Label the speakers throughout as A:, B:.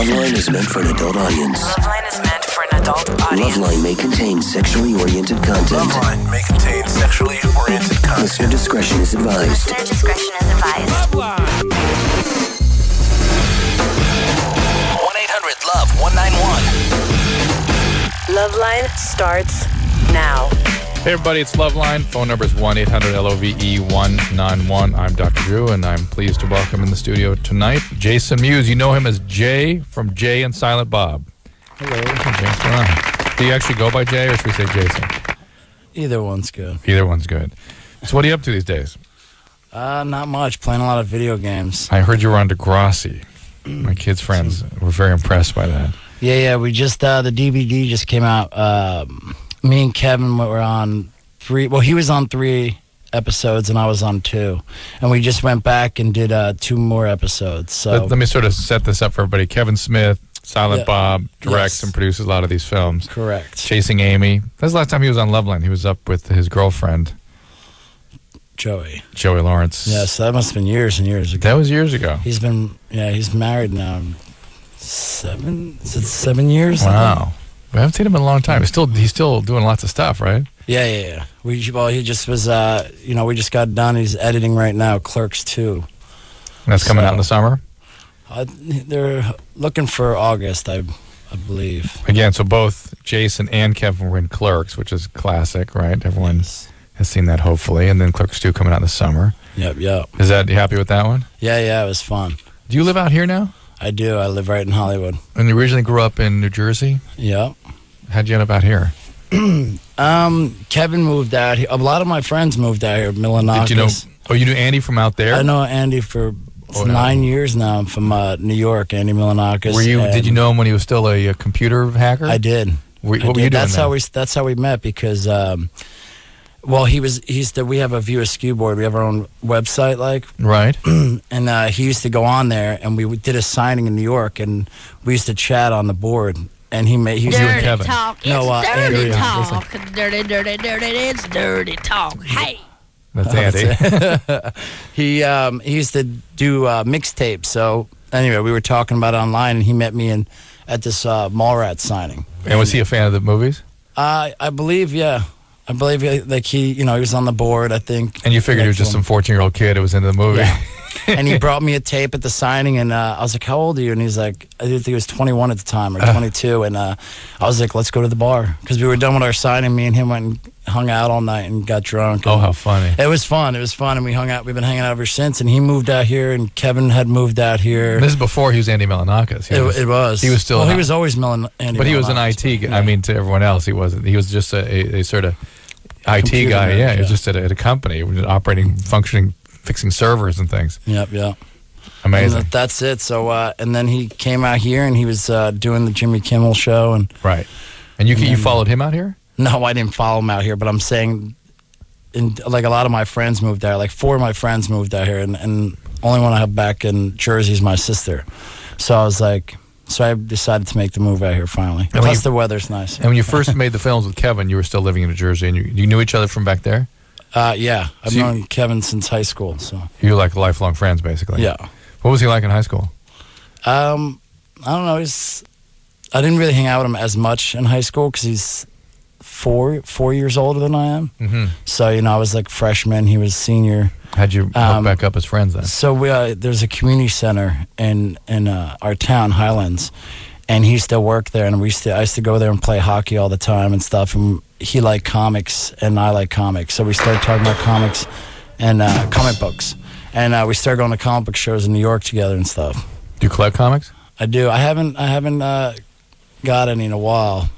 A: LoveLine is meant for an adult audience.
B: LoveLine is meant for an adult audience.
A: LoveLine may contain sexually oriented content.
C: LoveLine may contain sexually oriented content.
A: Listener discretion is advised.
B: Listener discretion is advised.
C: LoveLine. 1-800-LOVE-191.
B: LoveLine starts now.
D: Hey everybody, it's LoveLine. Phone number is 1-800-LOVE-191. I'm Dr. Drew, and I'm pleased to welcome in the studio tonight Jason Mewes. You know him as Jay from Jay and Silent Bob.
E: Hello.
D: What's going on? Do you actually go by Jay, or should we say Jason?
E: Either one's good.
D: Either one's good. So what are you up to these days?
E: Not much. Playing a lot of video games.
D: I heard you were on Degrassi. My kids' friends were very impressed by that.
E: Yeah. We just, the DVD just came out. Me and Kevin were on 3. Well, he was on 3 episodes and I was on 2. And we just went back and did 2 more episodes. So
D: Let me sort of set this up for everybody. Kevin Smith, Silent Bob, directs and produces a lot of these films.
E: Correct.
D: Chasing Amy. That's the last time he was on LoveLine. He was up with his girlfriend,
E: Joey
D: Lawrence.
E: Yes, that must have been years and years ago.
D: That was years ago.
E: He's married now. 7 years?
D: Wow. We haven't seen him in a long time. He's still doing lots of stuff, right?
E: Yeah. He just was, we just got done. He's editing right now, Clerks 2.
D: And that's coming out in the summer?
E: They're looking for August, I believe.
D: Again, so both Jason and Kevin were in Clerks, which is classic, right? Everyone has seen that, hopefully. And then Clerks 2 coming out in the summer.
E: Yep.
D: You happy with that one?
E: Yeah, it was fun.
D: Do you live out here now?
E: I do. I live right in Hollywood.
D: And you originally grew up in New Jersey?
E: Yep.
D: How'd you end up out here?
E: Kevin moved out here. A lot of my friends moved out here, Milonakis.
D: Did you know? Oh, you knew Andy from out there?
E: I know Andy for 9 years now. I'm from New York, Andy Milonakis.
D: Did you know him when he was still a computer hacker?
E: I did.
D: What were you doing
E: That's how we met because, we have a View Askew board. We have our own website,
D: Right.
E: and he used to go on there, and we did a signing in New York, and we used to chat on the board. And he used
D: Dirty
E: Kevin.
D: talk.
F: It's dirty
E: Andrew,
F: talk. Dirty, it's dirty talk. Hey.
D: That's Andy.
E: He used to do mixtapes. So anyway, we were talking about it online, and he met me at this Mallrats signing.
D: And was he a fan of the movies?
E: I believe, yeah. I believe he was on the board, I think.
D: And you figured he was just some 14-year-old kid who was into the movie.
E: Yeah. And he brought me a tape at the signing, and I was like, how old are you? And he's like, I think he was 21 at the time, or 22. And I was like, let's go to the bar. Because we were done with our signing. Me and him went and hung out all night and got drunk.
D: Oh, how funny.
E: It was fun. And we hung out. We've been hanging out ever since. And he moved out here, and Kevin had moved out here.
D: And this is before he was Andy Milonakis.
E: It was.
D: He was still.
E: Well, he was always Andy
D: But he was an IT guy.
E: Yeah.
D: I mean, to everyone else, he wasn't. He was just a sort of IT
E: Computer
D: guy.
E: nerd,
D: He was just at a company, operating, functioning, fixing servers and things.
E: Yep.
D: Amazing.
E: And that's it. So, and then he came out here, and he was doing the Jimmy Kimmel show. And
D: right. And you followed him out here?
E: No, I didn't follow him out here, but I'm saying, a lot of my friends moved out. 4 of my friends moved out here, and only one I have back in Jersey is my sister. So I was like, I decided to make the move out here finally.
D: And
E: plus, the weather's nice.
D: And when you first made the films with Kevin, you were still living in New Jersey, and you knew each other from back there?
E: Yeah. I've known Kevin since high school. So
D: you were like lifelong friends, basically?
E: Yeah.
D: What was he like in high school?
E: I don't know. I didn't really hang out with him as much in high school because he's 4 years older than I am. Mm-hmm. So, I was like freshman. He was senior.
D: How'd you hook back up as friends then?
E: So there's a community center in our town, Highlands, and he used to work there. And I used to go there and play hockey all the time and stuff. And he liked comics, and I like comics. So we started talking about comics and comic books. And we started going to comic book shows in New York together and stuff.
D: Do you collect comics?
E: I do. I haven't got any in a while.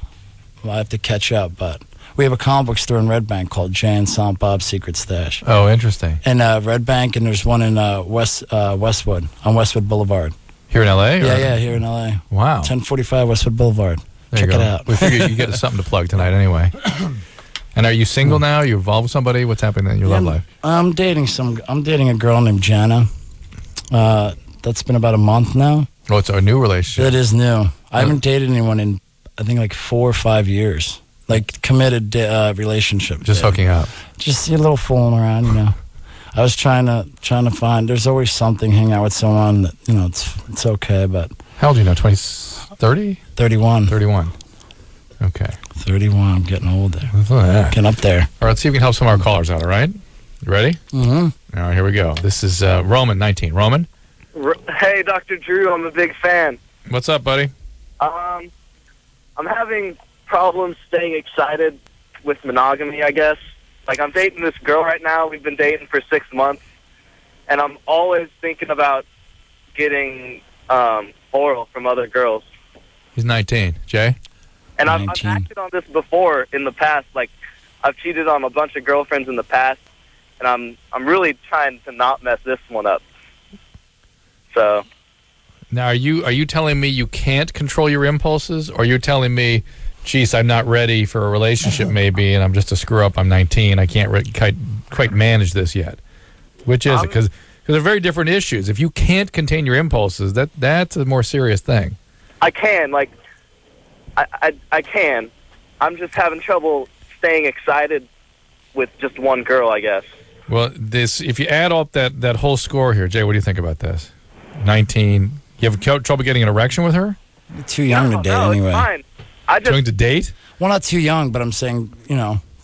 E: I have to catch up, but we have a comic book store in Red Bank called Jay and Silent Bob's Secret Stash.
D: Oh, interesting.
E: And Red Bank, and there's one in Westwood, on Westwood Boulevard.
D: Here in L.A.?
E: Yeah, here in L.A.
D: Wow.
E: 1045 Westwood Boulevard. Check it out.
D: We figured you get something to plug tonight anyway. And are you single now? You involved with somebody? What's happening in your love life?
E: I'm dating a girl named Jana. That's been about a month now.
D: Oh, it's a new relationship.
E: It is new. I haven't dated anyone in, I think, 4 or 5 years. Committed relationship.
D: Just hooking up.
E: Just a little fooling around, I was trying to find. There's always something. Hang out with someone that it's okay, but
D: How old are you now? 30?
E: 31.
D: 31. Okay.
E: 31. I'm getting older.
D: Look at that.
E: Getting up there.
D: All right, let's see if we can help some of our callers out, all right? You ready?
E: Mm-hmm.
D: All right, here we go. This is Roman, 19. Roman?
G: Hey, Dr. Drew, I'm a big fan.
D: What's up, buddy?
G: I'm having problems staying excited with monogamy, I guess. Like, I'm dating this girl right now. We've been dating for 6 months. And I'm always thinking about getting oral from other girls.
D: He's 19. Jay?
G: And I've acted on this before in the past. Like, I've cheated on a bunch of girlfriends in the past. And I'm really trying to not mess this one up. So...
D: Now, are you telling me you can't control your impulses, or you're telling me, geez, I'm not ready for a relationship maybe, and I'm just a screw-up, I'm 19, I can't quite manage this yet? Which is it? Because they're very different issues. If you can't contain your impulses, that's a more serious thing.
G: I can. Like, I can. I'm just having trouble staying excited with just one girl, I guess.
D: Well, if you add up that whole score here, Jay, what do you think about this? 19... You have trouble getting an erection with her?
E: You're too young to date anyway.
G: It's fine.
D: Too young to date?
E: Well, not too young, but I'm saying,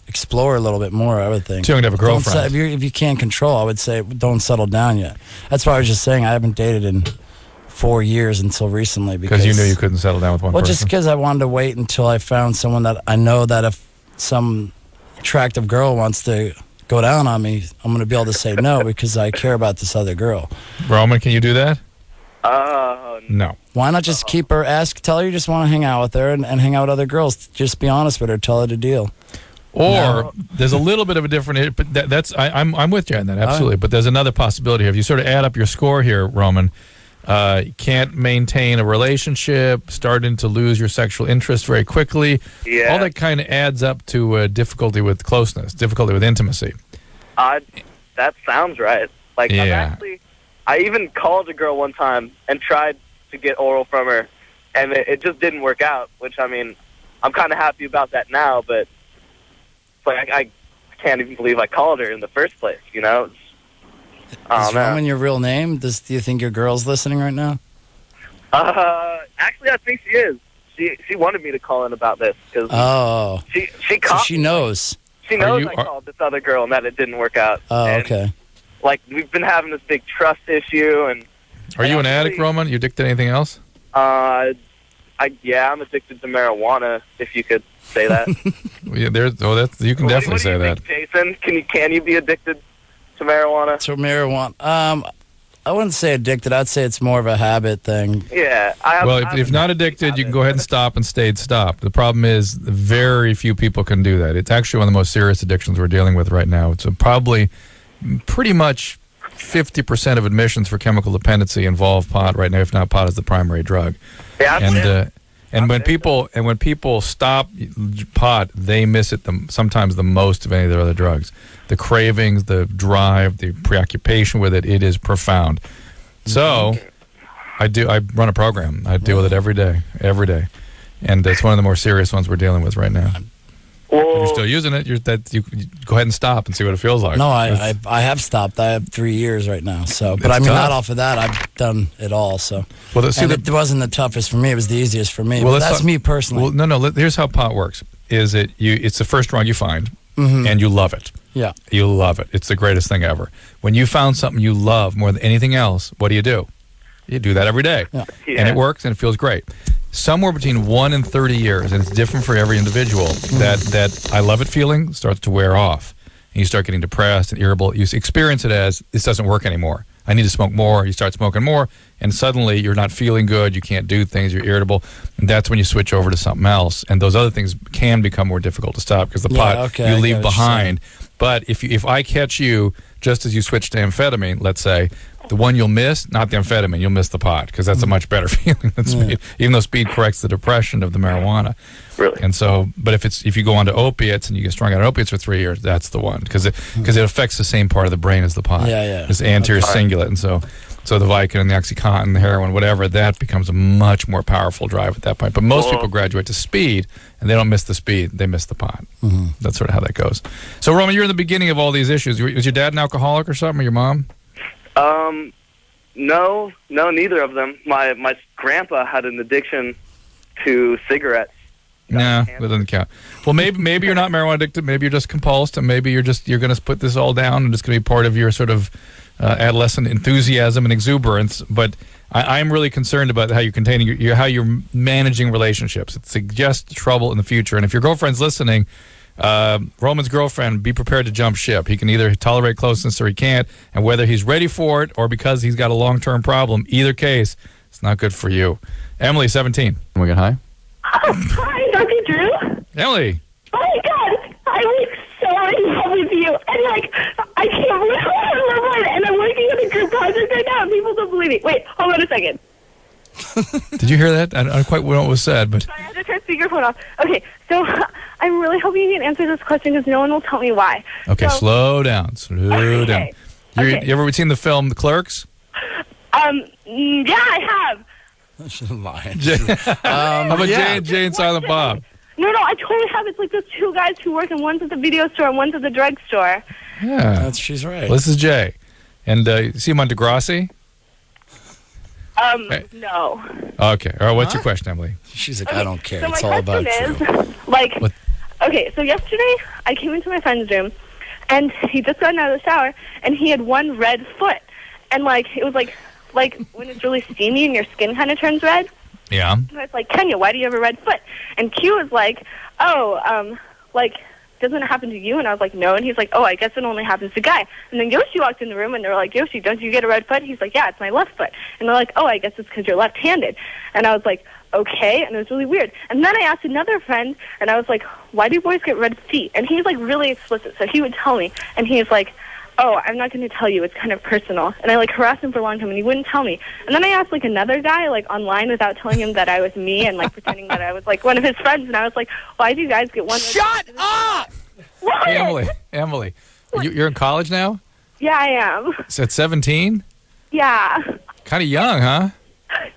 E: explore a little bit more, I would think.
D: Too young to have a girlfriend.
E: If you can't control, I would say don't settle down yet. That's why I was just saying I haven't dated in 4 years until recently. Because
D: you knew you couldn't settle down with one person?
E: Well, just because I wanted to wait until I found someone that I know that if some attractive girl wants to go down on me, I'm going to be able to say no because I care about this other girl.
D: Roman, can you do that? No.
E: Why not just keep her, tell her you just want to hang out with her and hang out with other girls. Just be honest with her, tell her the deal.
D: Or there's a little bit of a different, but I'm with you on that, absolutely. But there's another possibility here. If you sort of add up your score here, Roman, can't maintain a relationship, starting to lose your sexual interest very quickly.
G: Yeah.
D: All that kind of adds up to difficulty with closeness, difficulty with intimacy.
G: That sounds right. Like,
D: yeah.
G: I even called a girl one time and tried to get oral from her, and it just didn't work out, which, I mean, I'm kind of happy about that now, but like, I can't even believe I called her in the first place,
E: Is Roman your real name? Do you think your girl's listening right now?
G: Actually, I think she is. She wanted me to call in about this. Cause she
E: knows.
G: She knows I called this other girl and that it didn't work out.
E: Oh, okay.
G: Like, we've been having this big trust issue, and...
D: Are you an addict, Roman? You addicted to anything else?
G: I'm addicted to marijuana, if you could say that.
D: You can definitely say that.
G: Think, Jason? Can you be addicted to marijuana?
E: To marijuana? I wouldn't say addicted. I'd say it's more of a habit thing.
G: Yeah.
D: If not addicted, you can go ahead and stop and stop. The problem is very few people can do that. It's actually one of the most serious addictions we're dealing with right now. It's probably... pretty much 50% of admissions for chemical dependency involve pot right now. If not, pot is the primary drug.
G: Yeah,
D: and when people stop pot, they miss it sometimes the most of any of their other drugs. The cravings, the drive, the preoccupation with it is profound. So I run a program. I deal with it every day, and it's one of the more serious ones we're dealing with right now. If you're still using it, you go ahead and stop and see what it feels like.
E: No, I have stopped. I have 3 years right now. So, but I mean, not off of that. I've done it all. So, it wasn't the toughest for me. It was the easiest for me. Well, that's me personally.
D: Well, no. Here's how pot works: it's the first drug you find, and you love it.
E: Yeah,
D: you love it. It's the greatest thing ever. When you found something you love more than anything else, what do? You do that every day, and it works and it feels great. Somewhere between 1 and 30 years, and it's different for every individual, that I love it feeling starts to wear off. And you start getting depressed and irritable. You experience it as, this doesn't work anymore. I need to smoke more. You start smoking more, and suddenly you're not feeling good. You can't do things. You're irritable. And that's when you switch over to something else. And those other things can become more difficult to stop because the pot you leave behind. But if I catch you just as you switch to amphetamine, let's say, the one you'll miss, not the amphetamine, you'll miss the pot because that's a much better feeling than speed. Even though speed corrects the depression of the marijuana.
G: Really?
D: And so, but if you go on to opiates and you get strung out on opiates for 3 years, that's the one because it affects the same part of the brain as the pot. It's anterior cingulate, and so the Vicodin and the OxyContin, the heroin, whatever, that becomes a much more powerful drive at that point. But most people graduate to speed, and they don't miss the speed; they miss the pot. That's sort of how that goes. So, Roman, you're in the beginning of all these issues. Was your dad an alcoholic or something, or your mom?
G: No, neither of them. My grandpa had an addiction to cigarettes.
D: No, that doesn't count. Well, maybe you're not marijuana addicted. Maybe you're just compulsed, and maybe you're going to put this all down, and it's going to be part of your sort of adolescent enthusiasm and exuberance. But I'm really concerned about how you're containing how you're managing relationships. It suggests trouble in the future. And if your girlfriend's listening, Roman's girlfriend, be prepared to jump ship. He can either tolerate closeness or he can't, and whether he's ready for it or because he's got a long-term problem, either case, it's not good for you. Emily, 17. Can we get high?
H: Hi, Dr. Drew.
D: Emily.
H: Oh my God, I'm so in love with you, and I can't believe I love it. And I'm working on a group project right now, and people don't believe me. Wait, hold on a second.
D: Did you hear that? I don't quite know what was said, but
H: Sorry, I had to turn speakerphone off. Okay, so I'm really hoping you can answer this question because no one will tell me why.
D: okay,
H: So-
D: slow down.
H: Okay.
D: You ever seen the film The Clerks?
H: Yeah, I have.
E: She's lying.
D: How about Jay and Silent Bob?
H: No, I totally have. It's like those two guys who work, and one's at the video store and one's at the drugstore.
D: Yeah,
E: She's right.
D: well, this is Jay, and you see him on Degrassi. Hey.
H: No.
D: Okay, all right. What's your question, Emily?
E: She's like, I don't care.
H: So
E: It's
H: my
E: all about
H: question
E: you.
H: is,
D: What?
H: okay, so yesterday I came into my friend's room, and he just gotten out of the shower, and he had one red foot, and it was like when it's really steamy and your skin kind of turns red.
D: Yeah.
H: And I was like, Kenya, why do you have a red foot? And Q was like, doesn't it happen to you? And I was like, no. And he's like, oh, I guess it only happens to guys. And then Yoshi walked in the room, and they're like, Yoshi, don't you get a red foot? He's like, yeah, it's my left foot. And they're like, oh, I guess it's because you're left-handed. And I was like, okay. And it was really weird. And then I asked another friend, and I was like, why do boys get red feet? And he's really explicit, so he would tell me. And he's like, oh, I'm not going to tell you. It's kind of personal. And I harassed him for a long time, and he wouldn't tell me. And then I asked another guy online without telling him that I was me and pretending that I was one of his friends. And I was like, why do you guys get one?
F: Shut up!
H: What?
D: Hey, Emily, you're in college now?
H: Yeah, I am.
D: So at 17?
H: Yeah.
D: Kind of young, huh?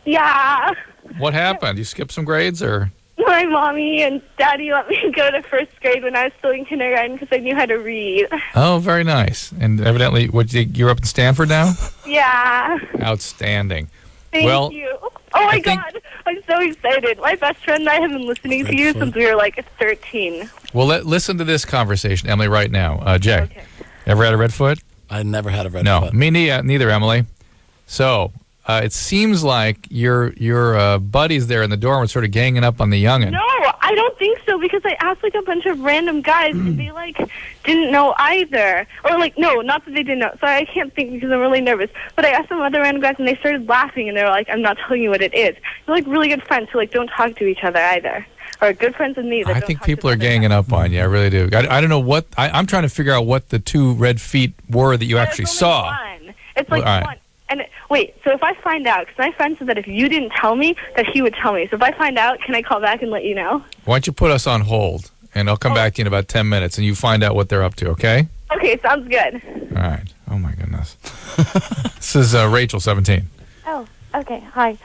H: Yeah.
D: What happened? You skipped some grades, or?
H: My mommy and daddy let me go to first grade when I was still in kindergarten because I knew how to read.
D: Oh, very nice. And evidently, you're up in Stanford now?
H: Yeah.
D: Outstanding.
H: Thank
D: Well,
H: you. Oh my God. I'm so excited. My best friend and I have been listening to you since we were 13.
D: Well, listen to this conversation, Emily, right now. Jay,
H: Okay.
D: ever had a red foot?
E: I never had a red
D: No,
E: foot.
D: me neither, Emily. So it seems like your buddies there in the dorm were sort of ganging up on the youngin'.
H: No, I don't think so because I asked a bunch of random guys and they didn't know either. Or no, not that they didn't know. Sorry, I can't think because I'm really nervous. But I asked some other random guys and they started laughing and they were like, I'm not telling you what it is. They're really good friends who don't talk to each other either. Or good friends with me. That
D: I
H: don't
D: think
H: talk
D: people
H: to
D: are
H: the other
D: ganging
H: guys.
D: up on you. I really do. I don't know what I'm trying to figure out what the two red feet were that you actually
H: There's only
D: saw.
H: One. It's
D: Well, all right.
H: one. And wait, so if I find out, because my friend said that if you didn't tell me, that he would tell me. So if I find out, can I call back and let you know?
D: Why don't you put us on hold, and I'll come back to you in about 10 minutes, and you find out what they're up to, okay?
H: Okay, sounds good.
D: All right. Oh, my goodness. This is Rachel, 17.
I: Oh, okay. Hi.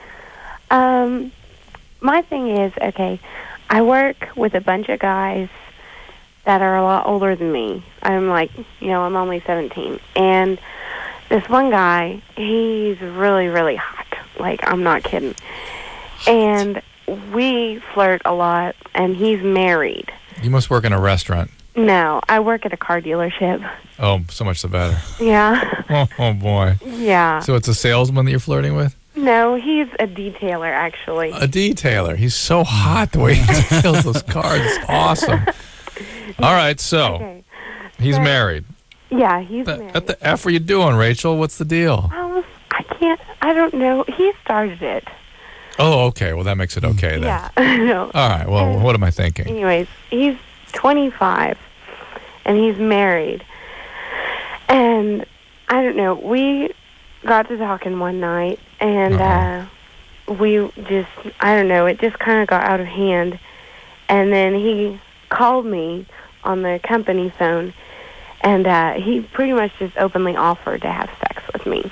I: My thing is, okay, I work with a bunch of guys that are a lot older than me. I'm I'm only 17. And this one guy, he's really, really hot. I'm not kidding. And we flirt a lot, and he's married.
D: You must work in a restaurant.
I: No, I work at a car dealership.
D: Oh, so much the better.
I: Yeah.
D: Oh, boy.
I: Yeah.
D: So it's a salesman that you're flirting with?
I: No, he's a detailer, actually.
D: A detailer. He's so hot the way he details those cars. It's awesome. All right, so
I: Okay.
D: he's
I: So-
D: married.
I: Yeah, he's married.
D: What the F are you doing, Rachel? What's the deal?
I: I don't know. He started it.
D: Oh, okay. Well, that makes it okay then.
I: Yeah. No.
D: All right. Well, what am I thinking?
I: Anyways, he's 25, and he's married. And I don't know. We got to talking one night, and we just, I don't know, it just kind of got out of hand. And then he called me on the company phone, and he pretty much just openly offered to have sex with me.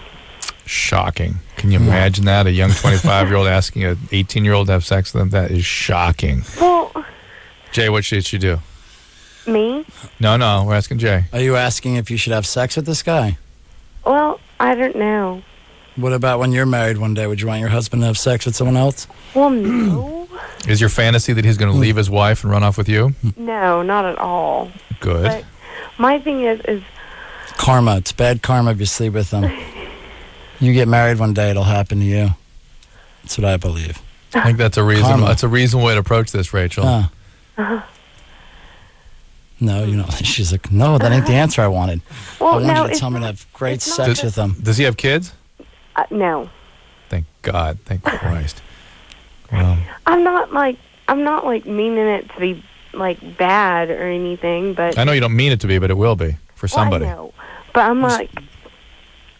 D: Shocking. Can you imagine that? A young 25-year-old asking an 18-year-old to have sex with them? That is shocking.
I: Well,
D: Jay, what should she do?
I: me?
D: No, we're asking Jay.
E: Are you asking if you should have sex with this guy?
I: Well, I don't know.
E: What about when you're married one day? Would you want your husband to have sex with someone else?
I: Well, no.
D: Is your fantasy that he's going to leave his wife and run off with you?
I: No, not at all.
D: Good.
I: But my thing is
E: Karma. It's bad karma if you sleep with them. You get married one day, it'll happen to you. That's what I believe.
D: I think that's a reasonable. That's a reasonable way to approach this, Rachel.
E: No, you know. She's like, no, that ain't the answer I wanted.
I: Well,
E: I wanted you to tell me to have great sex with them.
D: Does he have kids?
I: no.
D: Thank God. Thank Christ. Well,
I: I'm not like meaning it to be like bad or anything, but
D: I know you don't mean it to be, but it will be for somebody.
I: I know. But I'm like,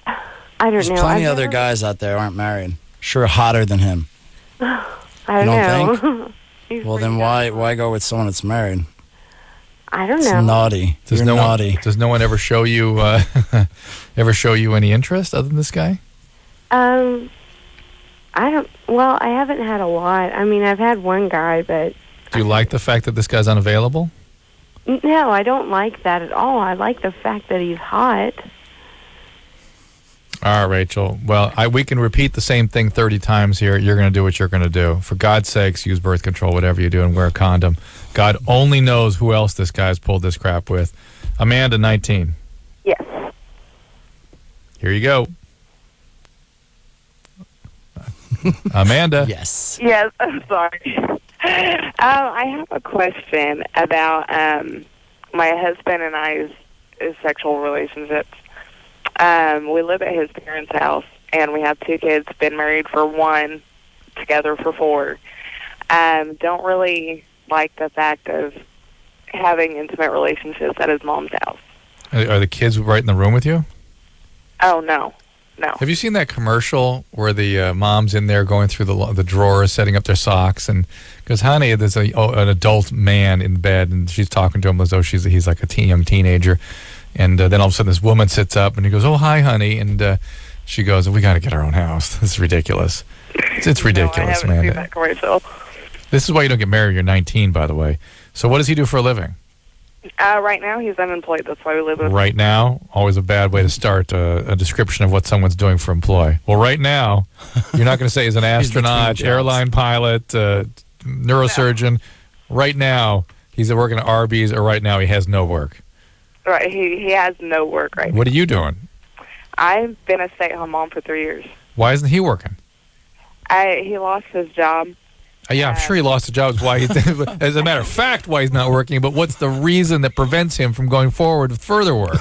I: I don't
E: There's
I: know.
E: plenty of other guys out there who aren't married. Sure, hotter than him.
I: I
E: You
I: don't
E: don't
I: know.
E: Well, then why go with someone that's married?
I: I don't
E: It's
I: know.
E: naughty. You're naughty.
D: Does no one ever show you any interest other than this guy?
I: I don't. Well, I haven't had a lot. I mean, I've had one guy, but
D: Do you like the fact that this guy's unavailable?
I: no, I don't like that at all. I like the fact that he's hot.
D: All right, Rachel. Well, we can repeat the same thing 30 times here. You're going to do what you're going to do. For God's sakes, use birth control, whatever you do, and wear a condom. God only knows who else this guy's pulled this crap with. Amanda, 19.
H: Yes.
D: Here you go. Amanda.
E: Yes.
J: Yes, I'm sorry. I have a question about my husband and I's sexual relationships. We live at his parents' house, and we have 2 kids, been married for 1, together for 4. Don't really like the fact of having intimate relationships at his mom's house.
D: Are the kids right in the room with you?
J: Oh, no. No.
D: Have you seen that commercial where the mom's in there going through the drawers, setting up their socks, and goes, honey, there's an adult man in bed, and she's talking to him as though he's like a young teenager. And then all of a sudden this woman sits up, and he goes, oh, hi, honey. And she goes, we got to get our own house. This is ridiculous. It's ridiculous,
J: no, I haven't seen that commercial.
D: This is why you don't get married when you're 19, by the way. So what does he do for a living?
J: Right now, he's unemployed. That's why we live with him.
D: Right now? Always a bad way to start a description of what someone's doing for employ. Well, right now, you're not going to say he's an astronaut, airline pilot, neurosurgeon. No. Right now, he's working at Arby's, or right now he has no work.
J: Right, he has no work right now.
D: What are you doing?
J: I've been a stay-at-home mom for 3 years.
D: Why isn't he working?
J: He lost his job.
D: Yeah, I'm sure he lost his job. Why? As a matter of fact, why he's not working. But what's the reason that prevents him from going forward with further work?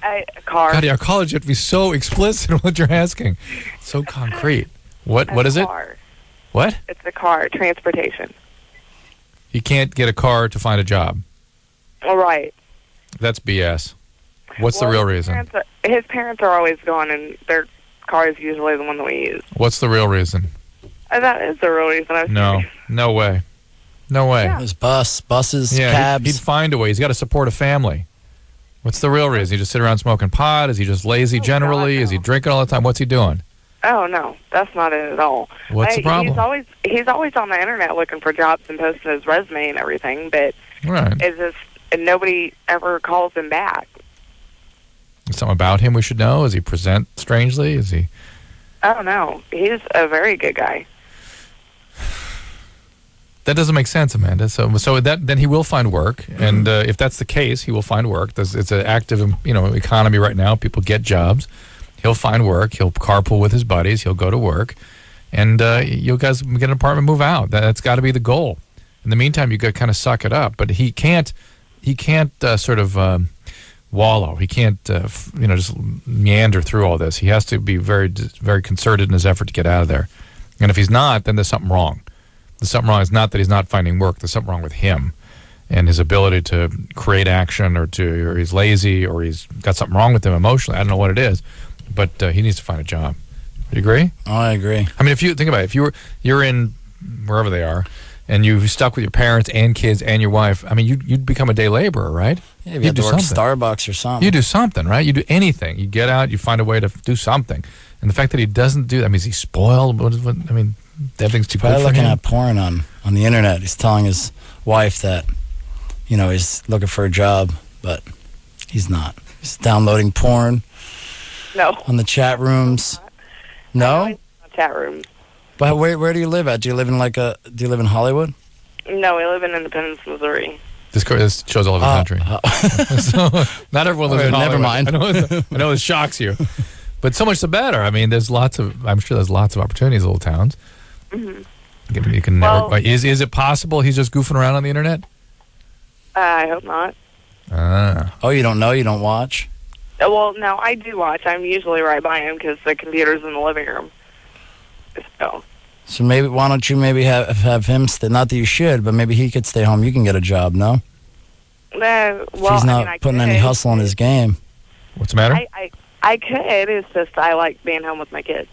J: A car.
D: God, our college you have to be so explicit in what you're asking. So concrete. What is it? What?
J: It's a car, transportation.
D: He can't get a car to find a job.
J: All right.
D: That's BS. What's the real reason?
J: His parents are always gone, and their car is usually the one that we use.
D: What's the real reason?
J: That is the real reason.
D: No way. No way.
E: Yeah. There's buses, cabs.
D: He'd find a way. He's got to support a family. What's the real reason? He just sit around smoking pot? Is he just lazy generally? God, no. Is he drinking all the time? What's he doing?
J: Oh, no. That's not it at all.
D: What's the problem?
J: He's always on the internet looking for jobs and posting his resume and everything, but it's just nobody ever calls him back.
D: Is something about him we should know? Does he present strangely? Is he?
J: Oh, no. He's a very good guy.
D: That doesn't make sense, Amanda. So then he will find work, and if that's the case, he will find work. It's an active, economy right now. People get jobs. He'll find work. He'll carpool with his buddies. He'll go to work, and you guys get an apartment, move out. That's got to be the goal. In the meantime, you got to kind of suck it up. But he can't sort of wallow. He can't just meander through all this. He has to be very, very concerted in his effort to get out of there. And if he's not, then there's something wrong. There's something wrong. It's not that he's not finding work. There's something wrong with him and his ability to create action, or he's lazy, or he's got something wrong with him emotionally. I don't know what it is, but he needs to find a job. You agree?
E: Oh, I agree.
D: I mean, if you think about it, if you're in wherever they are, and you're stuck with your parents and kids and your wife, I mean, you'd become a day laborer, right?
E: Yeah, you have to work Starbucks or something.
D: You do something, right? You do anything. You get out, you find a way to do something. And the fact that he doesn't do that, I mean, is he spoiled? I mean, everything's too good for him.
E: Probably looking at porn on the internet. He's telling his wife that, he's looking for a job, but he's not. He's downloading porn on the chat rooms. No?
J: Chat rooms.
E: But where do you live at? Do you live in do you live in Hollywood?
J: No, we live in Independence, Missouri.
D: This shows all over the country. So, not everyone lives in Hollywood.
E: Never mind.
D: I know it shocks you. But so much the better. I mean, I'm sure there's lots of opportunities in little towns.
J: Mm-hmm.
D: You can network. Is it possible he's just goofing around on the internet?
J: I hope not.
E: Oh, you don't know? You don't watch?
J: Well, no, I do watch. I'm usually right by him because the computer's in the living room.
E: So maybe why don't you maybe have him stay? Not that you should, but maybe he could stay home. You can get a job, no?
J: Well,
E: he's not putting any hustle in his game.
D: What's the matter?
J: I could. It's just I like being home with my kids.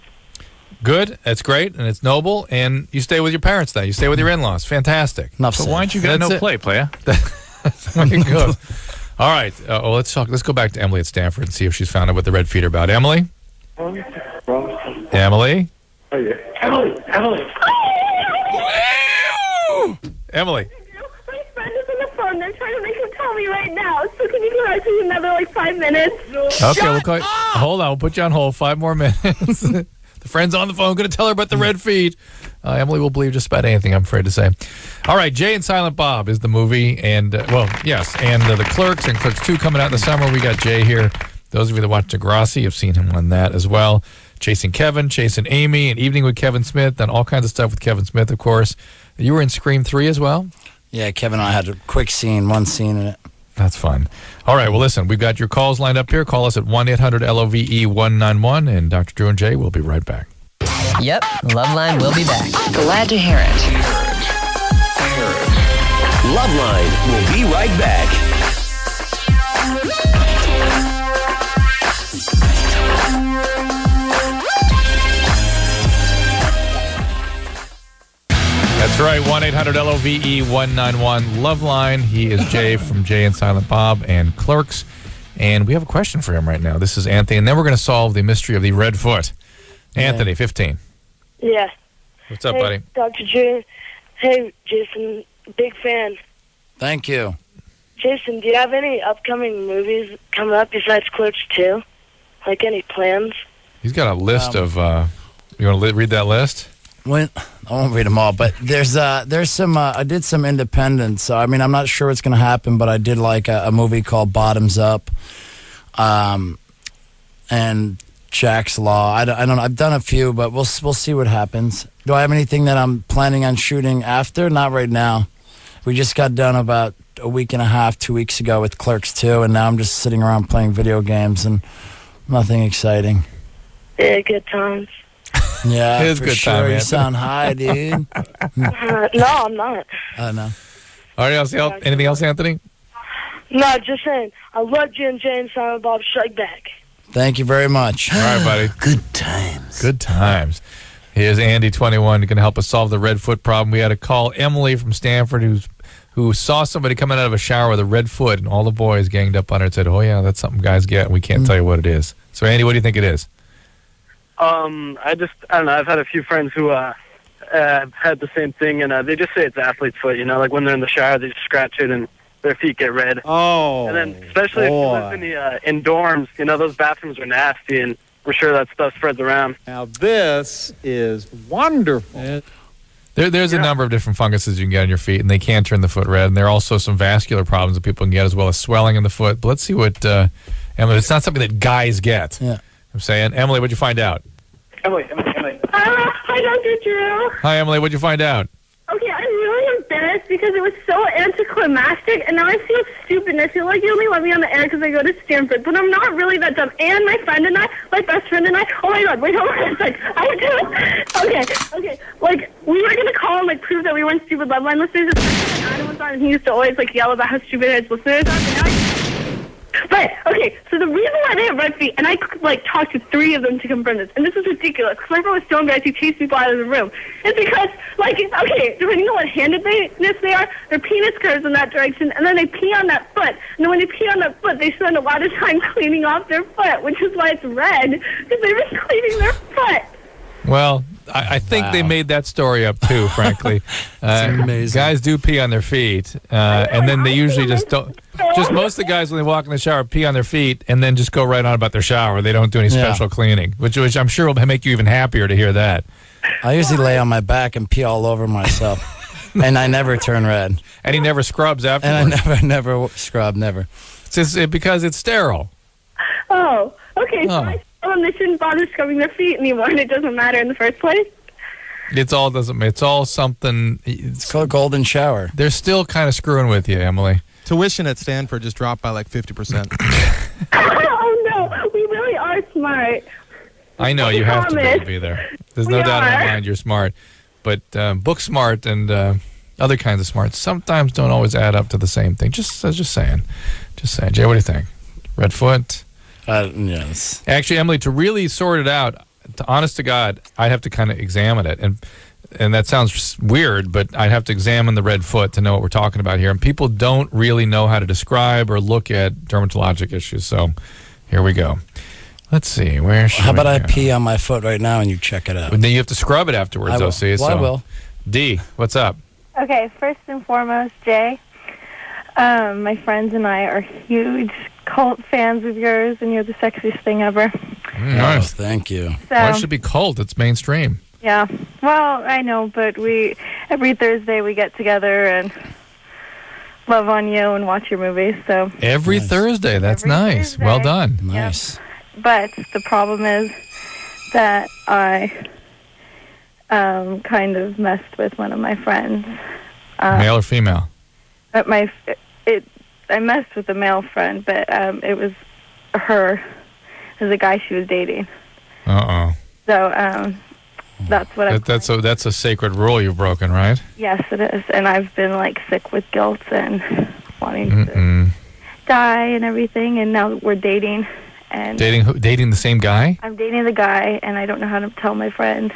D: Good. That's great, and it's noble. And you stay with your parents then. You stay with your in-laws. Fantastic.
E: So
D: why don't you get no play, playa? There you go. All right. Let's talk. Let's go back to Emily at Stanford and see if she's found out what the red feet are about. Emily? Emily?
K: Oh, yeah. Emily!
D: Emily.
H: My friend is on the phone. They're trying to make him tell me right now. So can you come back to another 5 minutes?
D: Okay, we'll call you. Hold on. We'll put you on hold 5 more minutes. The friend's on the phone. Going to tell her about the red feet. Emily will believe just about anything, I'm afraid to say. All right, Jay and Silent Bob is the movie. And, yes. And the Clerks and Clerks 2 coming out in the summer. We got Jay here. Those of you that watch Degrassi have seen him on that as well. Chasing Kevin, Chasing Amy, An Evening with Kevin Smith, done all kinds of stuff with Kevin Smith, of course. You were in Scream 3 as well?
E: Yeah, Kevin and I had a quick scene, one scene in it.
D: That's fun. All right, well, listen, we've got your calls lined up here. Call us at 1-800-LOVE-191, and Dr. Drew and Jay will be right back.
L: Yep, LoveLine will be back.
B: Glad to hear it.
A: LoveLine will be right back.
D: That's right, 1-800-LOVE-191, LoveLine. He is Jay from Jay and Silent Bob and Clerks. And we have a question for him right now. This is Anthony, and then we're going to solve the mystery of the red foot. Anthony, 15.
M: Yeah.
D: What's up, buddy?
M: Dr. Drew. Hey, Jason, big fan.
E: Thank you.
M: Jason, do you have any upcoming movies coming up besides Clerks 2? Like any plans?
D: He's got a list of, you want to read that list?
E: I won't read them all, but there's some, I did some independent, so I mean, I'm not sure what's going to happen, but I did like a movie called Bottoms Up, and Jack's Law. I don't know, I've done a few, but we'll see what happens. Do I have anything that I'm planning on shooting after? Not right now. We just got done about a week and a half, 2 weeks ago with Clerks 2, and now I'm just sitting around playing video games and nothing exciting.
M: Yeah, good times.
E: Yeah,
D: it is
E: for
D: good
E: sure.
D: time,
E: You
D: Anthony.
E: sound high, dude.
M: No, I'm not.
E: No.
D: All right, anything else, Anthony?
M: No, just saying. I love Jay and Silent Bob. Strike back.
E: Thank you very much.
D: All right, buddy.
A: Good times.
D: Good times. Here's Andy, 21, going to help us solve the red foot problem. We had to call Emily from Stanford who saw somebody coming out of a shower with a red foot, and all the boys ganged up on her and said, oh, yeah, that's something guys get, and we can't tell you what it is. So, Andy, what do you think it is?
G: I don't know. I've had a few friends who had the same thing, and they just say it's athlete's foot. You know, like when they're in the shower, they just scratch it, and their feet get red.
N: Oh,
G: and then especially if you live in dorms, you know, those bathrooms are nasty, and we're sure that stuff spreads around.
N: Now this is wonderful.
D: There's a number of different funguses you can get on your feet, and they can turn the foot red. And there are also some vascular problems that people can get, as well as swelling in the foot. But let's see what Emily. It's not something that guys get.
E: Yeah.
D: I'm saying, Emily, what'd you find out?
G: Emily.
H: Hi, Dr. Drew.
D: Hi, Emily. What'd you find out?
H: Okay, I'm really embarrassed because it was so anticlimactic, and now I feel stupid, and I feel like you only let me on the air because I go to Stanford, but I'm not really that dumb. And my friend and I, my best friend and I, oh my God, wait, hold on a sec. Okay, like, we were going to call and, like, prove that we weren't stupid LoveLine listeners. Adam was on, and he used to always, like, yell about how stupid his listeners are, but now But, okay, so the reason why they have red feet, and I, like, talked to 3 of them to confirm this, and this is ridiculous, because my friend was so embarrassed he chased people out of the room. It's because, like, okay, depending on what handedness they are, their penis curves in that direction, and then they pee on that foot. And then when they pee on that foot, they spend a lot of time cleaning off their foot, which is why it's red, because they've been cleaning their foot.
D: Well, I think they made that story up too, frankly.
E: amazing.
D: Guys do pee on their feet, and then they usually just don't. Just most of the guys, when they walk in the shower, pee on their feet and then just go right on about their shower. They don't do any special cleaning, which I'm sure will make you even happier to hear that.
E: I usually lay on my back and pee all over myself, and I never turn red.
D: And he never scrubs afterwards.
E: And I never scrub, never.
D: It's just, because it's sterile.
H: Oh, okay. So I tell them they shouldn't bother scrubbing their feet anymore, and it doesn't matter in the first place.
D: It's all something.
E: It's called golden shower.
D: They're still kind of screwing with you, Emily.
O: Tuition at Stanford just dropped by like 50%.
H: Oh no, we really are smart.
D: I know you have to be there. There's no doubt in my mind you're smart, but book smart and other kinds of smart sometimes don't always add up to the same thing. Just saying. Jay, what do you think? Red foot?
E: Yes.
D: Actually, Emily, to really sort it out, honest to God, I'd have to kind of examine it. And that sounds weird, but I'd have to examine the red foot to know what we're talking about here. And people don't really know how to describe or look at dermatologic issues. So here we go. Let's see. How
E: about I pee on my foot right now and you check it out?
D: Then you have to scrub it afterwards, though. See,
E: I will.
D: D, what's up?
P: Okay, first and foremost, Jay, my friends and I are huge cult fans of yours, and you're the sexiest thing ever.
D: Nice.
E: Thank you.
D: Why should it be cult? It's mainstream.
P: Yeah. Well, I know, but every Thursday we get together and love on you and watch your movies. So
D: every Thursday. That's nice.
P: Thursday.
D: Well done.
E: Nice.
P: Yep. But the problem is that I kind of messed with one of my friends.
D: Male or female?
P: I messed with a male friend, but it was her. It was a guy she was dating.
D: Uh-oh.
P: So that's what
D: that's a sacred rule you've broken, right?
P: Yes, it is. And I've been like sick with guilt and wanting to die and everything. And now we're dating. And
D: dating the same guy?
P: I'm dating the guy, and I don't know how to tell my friend.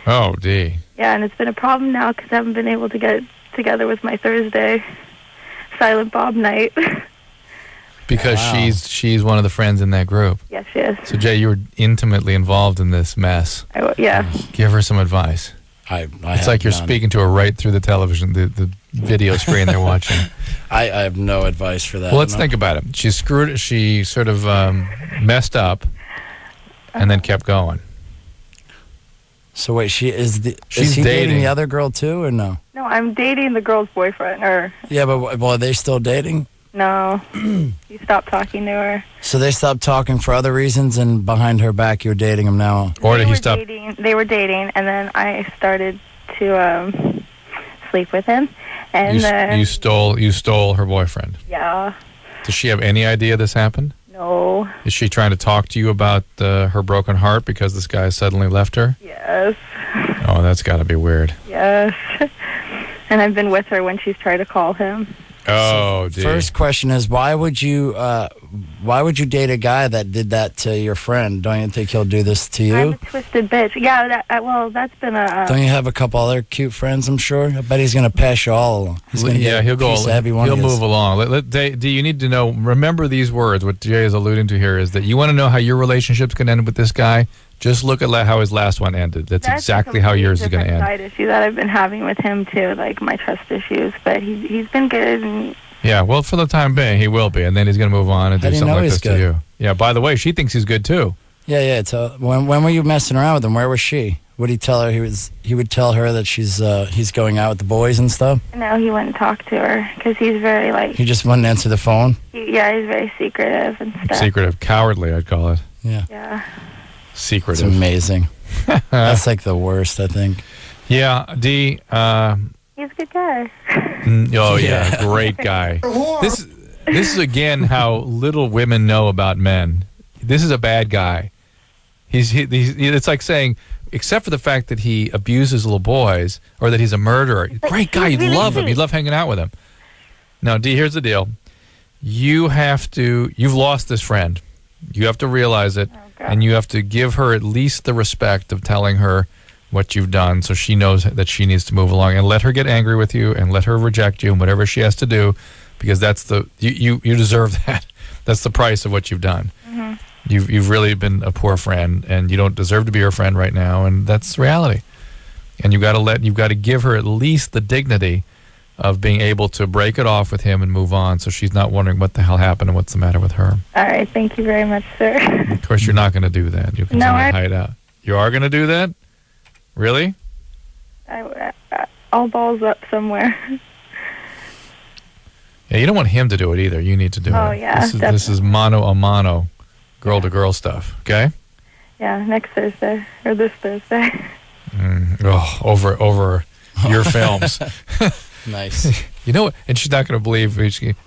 D: Oh, D.
P: Yeah, and it's been a problem now because I haven't been able to get together with my Thursday Silent Bob night.
D: Because she's one of the friends in that group.
P: Yes, she is.
D: So, Jay, you were intimately involved in this mess.
P: Yeah.
D: Give her some advice. It's like you're speaking to her right through the television, the video screen they're watching.
E: I have no advice for that.
D: Well, let's think about it. She sort of messed up and then kept going.
E: So wait, is he dating the other girl too, or no?
P: No, I'm dating the girl's boyfriend.
E: Yeah, but are they still dating?
P: No, he stopped talking to her.
E: So they stopped talking for other reasons, and behind her back, you're dating him now.
D: Or did he stop?
P: They were dating, and then I started to sleep with him, and then
D: you stole her boyfriend.
P: Yeah.
D: Does she have any idea this happened?
P: No.
D: Is she trying to talk to you about her broken heart because this guy suddenly left her?
P: Yes.
D: Oh, that's got to be weird.
P: Yes. And I've been with her when she's tried to call him.
D: Oh,
E: so first question is, why would you date a guy that did that to your friend? Don't you think he'll do this to you?
P: I'm a twisted bitch. Yeah, that's been a...
E: Don't you have a couple other cute friends, I'm sure? I bet he's going to pass you all along.
D: He'll go. He'll move along. Do you need to know, remember these words, what Jay is alluding to here is that you want to know how your relationship's going to end with this guy? Just look at how his last one ended. That's exactly how yours is going to end.
P: That's a side issue that I've been having with him, too, like my trust issues. But he's been good. And
D: yeah, well, for the time being, he will be. And then he's going to move on and do something like this to you. Yeah, by the way, she thinks he's good, too.
E: Yeah. So when were you messing around with him? Where was she? Would he tell her he would tell her that he's going out with the boys and stuff?
P: No, he wouldn't talk to her because he's very,
E: He just wouldn't answer the phone?
P: He's very secretive and stuff.
D: Secretive. Cowardly, I'd call it.
P: Yeah.
D: Secretive.
E: It's amazing. That's like the worst, I think.
D: Yeah, D.
P: He's a good guy.
D: Oh yeah, great guy. This is again how little women know about men. This is a bad guy. It's like saying, except for the fact that he abuses little boys or that he's a murderer. Great guy. You'd love him. You'd love hanging out with him. Now, D, here's the deal. You've lost this friend. You have to realize it, and you have to give her at least the respect of telling her what you've done so she knows that she needs to move along, and let her get angry with you and let her reject you and whatever she has to do, because that's you deserve that. That's the price of what you've done.
P: Mm-hmm.
D: You've really been a poor friend, and you don't deserve to be her friend right now, and that's reality. And you've got to give her at least the dignity of being able to break it off with him and move on, so she's not wondering what the hell happened and what's the matter with her.
P: All right, thank you very much, sir.
D: Of course, you're not going to do that. You can hide out. You are going to do that? Really?
P: All balls up somewhere.
D: Yeah, you don't want him to do it either. You need to do it.
P: Oh, yeah,
D: this is mano a mano, girl-to-girl stuff, okay?
P: Yeah, next Thursday, or this Thursday.
D: Over your films.
E: Nice.
D: You know what? And she's not going to believe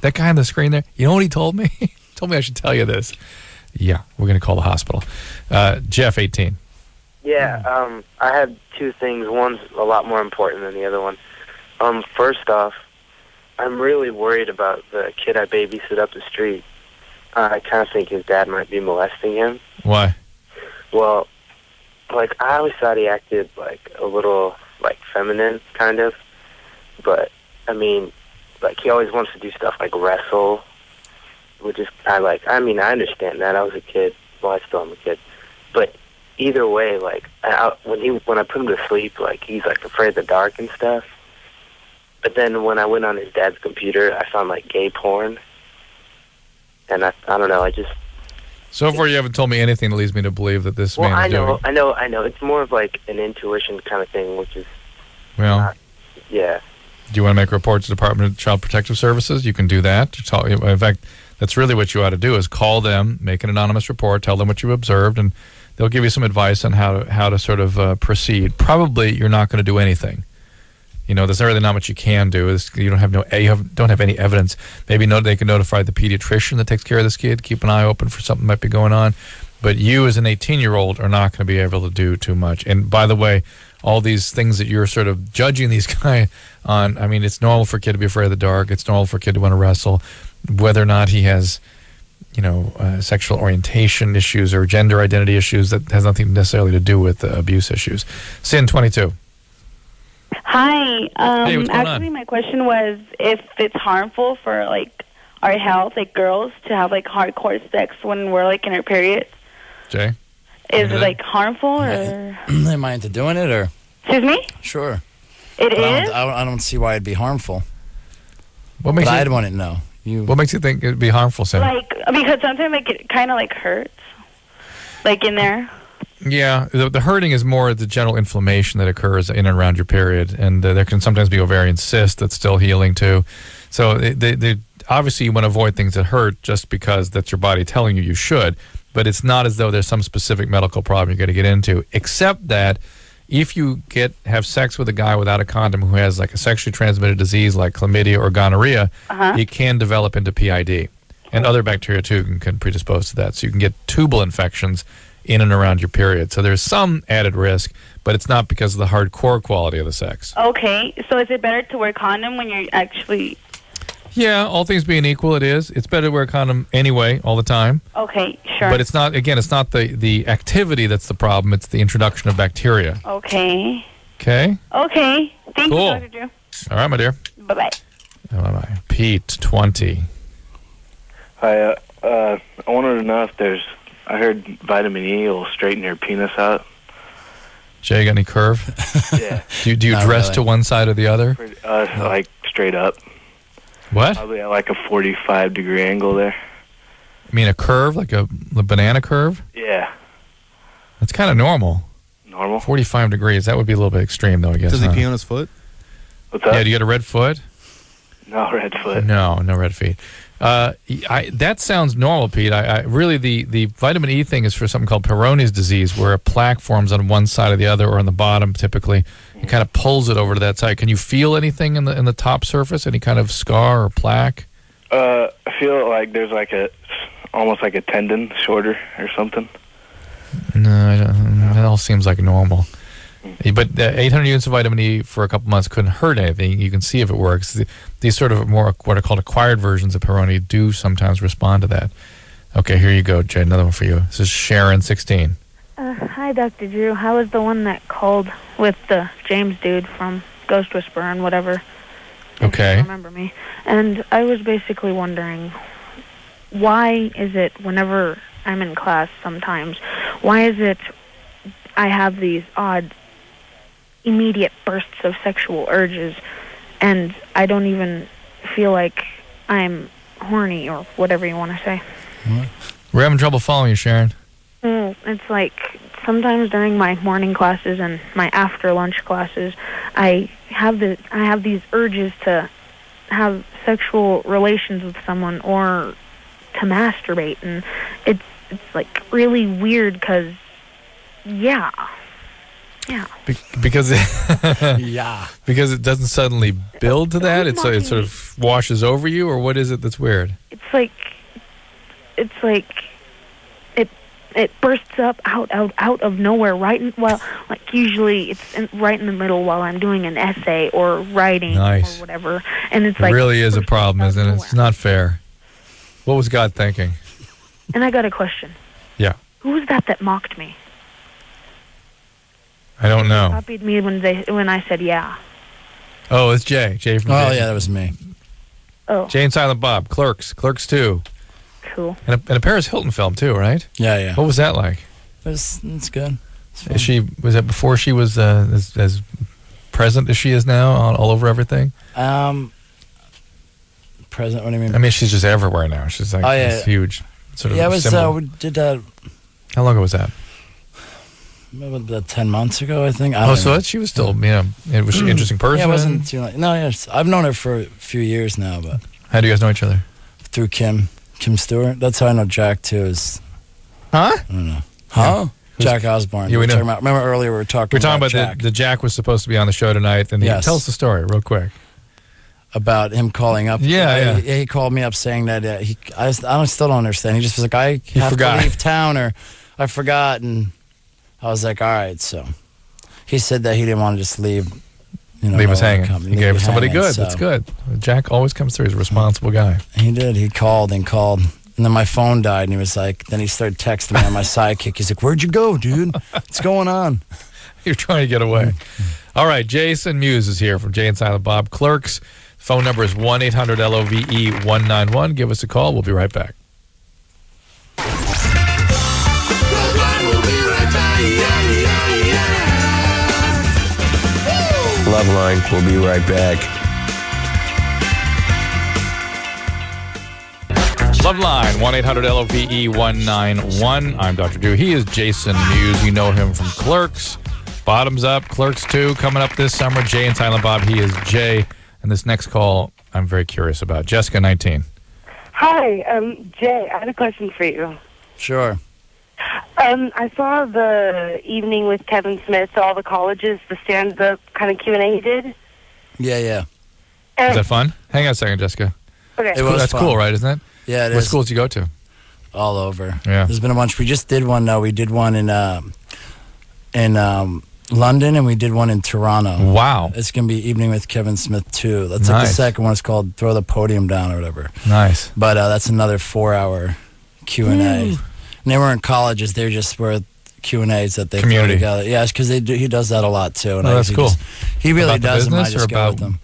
D: that guy on the screen there. You know what he told me? He told me I should tell you this. Yeah, we're going to call the hospital. Jeff, 18.
Q: Yeah, I had two things. One's a lot more important than the other one. First off, I'm really worried about the kid I babysit up the street. I kind of think his dad might be molesting him.
D: Why?
Q: Well, like, I always thought he acted, like, a little, like, feminine, kind of. But, I mean, like, he always wants to do stuff like wrestle, which is, I understand that. I was a kid. Well, I still am a kid. But either way, like, when I put him to sleep, like, he's, like, afraid of the dark and stuff. But then when I went on his dad's computer, I found, like, gay porn. And I don't know,
D: So far, you haven't told me anything that leads me to believe that this man is doing.
Q: I know. It's more of, like, an intuition kind of thing, which is...
D: Well...
Q: yeah.
D: Do you want to make a report to the Department of Child Protective Services? You can do that. In fact, that's really what you ought to do, is call them, make an anonymous report, tell them what you observed, and they'll give you some advice on how to sort of proceed. Probably you're not going to do anything. You know, there's really not much you can do. You don't have any evidence. Maybe they can notify the pediatrician that takes care of this kid, keep an eye open for something that might be going on. But you as an 18-year-old are not going to be able to do too much. And by the way, all these things that you're sort of judging these guys on, I mean, it's normal for a kid to be afraid of the dark. It's normal for a kid to want to wrestle. Whether or not he has, sexual orientation issues or gender identity issues, that has nothing necessarily to do with abuse issues. Sin 22.
R: Hi.
D: Hey, what's going
R: actually,
D: on?
R: my question was if it's harmful for, like, our health, like girls, to have, like, hardcore sex when we're, like, in our periods.
D: Jay?
R: Is it, like, harmful or...
E: Am I into doing it, or?
R: Excuse me?
E: Sure.
R: It is?
E: I don't see why it'd be harmful.
D: What makes
E: I'd want to know.
D: What makes you think it'd be harmful, Sam?
R: Like, because sometimes, like, it kind of, like, hurts. Like, in there.
D: Yeah, the hurting is more the general inflammation that occurs in and around your period, and there can sometimes be ovarian cyst that's still healing too. So they obviously you want to avoid things that hurt just because that's your body telling you should, but it's not as though there's some specific medical problem you're going to get into, except that if you have sex with a guy without a condom who has like a sexually transmitted disease like chlamydia or gonorrhea, it can develop into PID, and other bacteria too can predispose to that. So you can get tubal infections in and around your period. So there's some added risk, but it's not because of the hardcore quality of the sex.
R: Okay, so is it better to wear condom when you're actually...
D: Yeah, all things being equal, it is. It's better to wear a condom anyway, all the time.
R: Okay, sure.
D: But it's not, again, it's not the activity that's the problem. It's the introduction of bacteria.
R: Okay.
D: Okay?
R: Okay. Thank
D: Cool.
R: you, Dr. Drew.
D: All right, my dear.
R: Bye-bye.
D: Bye-bye. Pete, 20.
S: Hi, I wanted to know if I heard vitamin E will straighten your penis out.
D: Jay, got any curve?
S: Yeah.
D: Do you
S: Not
D: dress
S: really.
D: to one side or the other?
S: Like straight up.
D: What?
S: Probably at like a 45-degree angle there.
D: I mean a curve, like a banana curve?
S: Yeah.
D: That's kind of normal.
S: Normal?
D: 45 degrees. That would be a little bit extreme, though, I guess.
O: Does he pee on his foot?
S: What's that?
D: Yeah, do you get a red foot?
S: No red foot.
D: No red feet. That sounds normal, Pete. I really the vitamin E thing is for something called Peyronie's disease, where a plaque forms on one side or the other, or on the bottom. Typically, it kind of pulls it over to that side. Can you feel anything in the top surface? Any kind of scar or plaque?
S: I feel like there's like almost like a tendon shorter or something.
D: No, I don't, that all seems like normal. But 800 units of vitamin E for a couple months couldn't hurt anything. You can see if it works. These sort of more what are called acquired versions of Peyronie do sometimes respond to that. Okay, here you go, Jay. Another one for you. This is Sharon, 16.
T: Hi, Dr. Drew. How was the one that called with the James dude from Ghost Whisperer and whatever?
D: Okay.
T: Remember me. And I was basically wondering, why is it whenever I'm in class sometimes, why is it I have these odd, immediate bursts of sexual urges, and I don't even feel like I'm horny or whatever you want to say.
D: We're having trouble following you, Sharon.
T: It's like sometimes during my morning classes and my after lunch classes, I have these urges to have sexual relations with someone or to masturbate, and it's like really weird because
D: Because
E: yeah.
D: Because it doesn't suddenly build to that. It sort of washes over you, or what is it that's weird?
T: It's like it bursts up out of nowhere like usually it's right in the middle while I'm doing an essay or writing or whatever, and it's like
D: it really is a problem, isn't it? It's not fair. What was God thinking?
T: And I got a question.
D: Yeah.
T: Who was that mocked me?
D: I don't know.
T: Copied me when I said yeah.
D: Oh, it's Jay. Jay from.
E: Oh yeah, that was me.
T: Oh.
D: Jay and Silent Bob. Clerks 2.
T: Cool.
D: And a Paris Hilton film too, right?
E: Yeah.
D: What was that like?
E: It's good.
D: Was that before she was as present as she is now all over everything?
E: Present? What do you mean?
D: I mean, she's just everywhere now. She's like this huge sort of.
E: Yeah, it was.
D: symbol.
E: We did that.
D: How long ago was that?
E: Maybe about 10 months ago, I think.
D: She was still, was she an interesting person?
E: Yeah, it wasn't too long. No, yes, I've known her for a few years now, but.
D: How do you guys know each other?
E: Through Kim Stewart. That's how I know Jack too.
D: Huh?
E: I don't know. Huh? Jack Osborne.
D: Yeah, we know.
E: Remember earlier we were talking
D: about
E: Jack.
D: the Jack was supposed to be on the show tonight, and tell us the story real quick.
E: About him calling up.
D: Yeah.
E: He called me up saying that I still don't understand. He just was like, I have to leave town, or I forgot, and I was like, all right. So he said that he didn't want to just leave.
D: Leave us hanging. He gave us somebody good.
E: So.
D: That's good. Jack always comes through. He's a responsible guy.
E: He did. He called and called. And then my phone died, and he was like, then he started texting me on my sidekick. He's like, where'd you go, dude? What's going on?
D: You're trying to get away. All right, Jason Mewes is here from Jay and Silent Bob. Clerks. Phone number is 1-800-LOVE-191. Give us a call. We'll be right back.
A: LoveLine, we'll be right back.
D: LoveLine, 1-800-LOVE-191. I'm Dr. Drew. He is Jason Mewes. You know him from Clerks. Bottoms Up, Clerks 2, coming up this summer. Jay and Silent Bob. He is Jay. And this next call, I'm very curious about. Jessica, 19.
J: Hi, Jay, I had a question for you.
E: Sure.
J: I saw the evening with Kevin Smith, all the colleges, the kind of Q&A he did.
E: Yeah.
D: Is that fun? Hang on a second, Jessica.
J: Okay.
D: That's cool, right, isn't it?
E: Yeah, it is.
D: What schools did you go to?
E: All over.
D: Yeah.
E: There's been a bunch. We just did one, though. We did one in London, and we did one in Toronto.
D: Wow.
E: It's going to be Evening with Kevin Smith, too. That's
D: nice.
E: like the second one. It's called Throw the Podium Down or whatever.
D: Nice.
E: But that's another 4-hour Q&A. And they weren't colleges. They just were Q&As that they throw together. Yeah, because he does that a lot, too. And
D: that's cool.
E: He really
D: about
E: does
D: the
E: them. I
D: business
E: just go with them.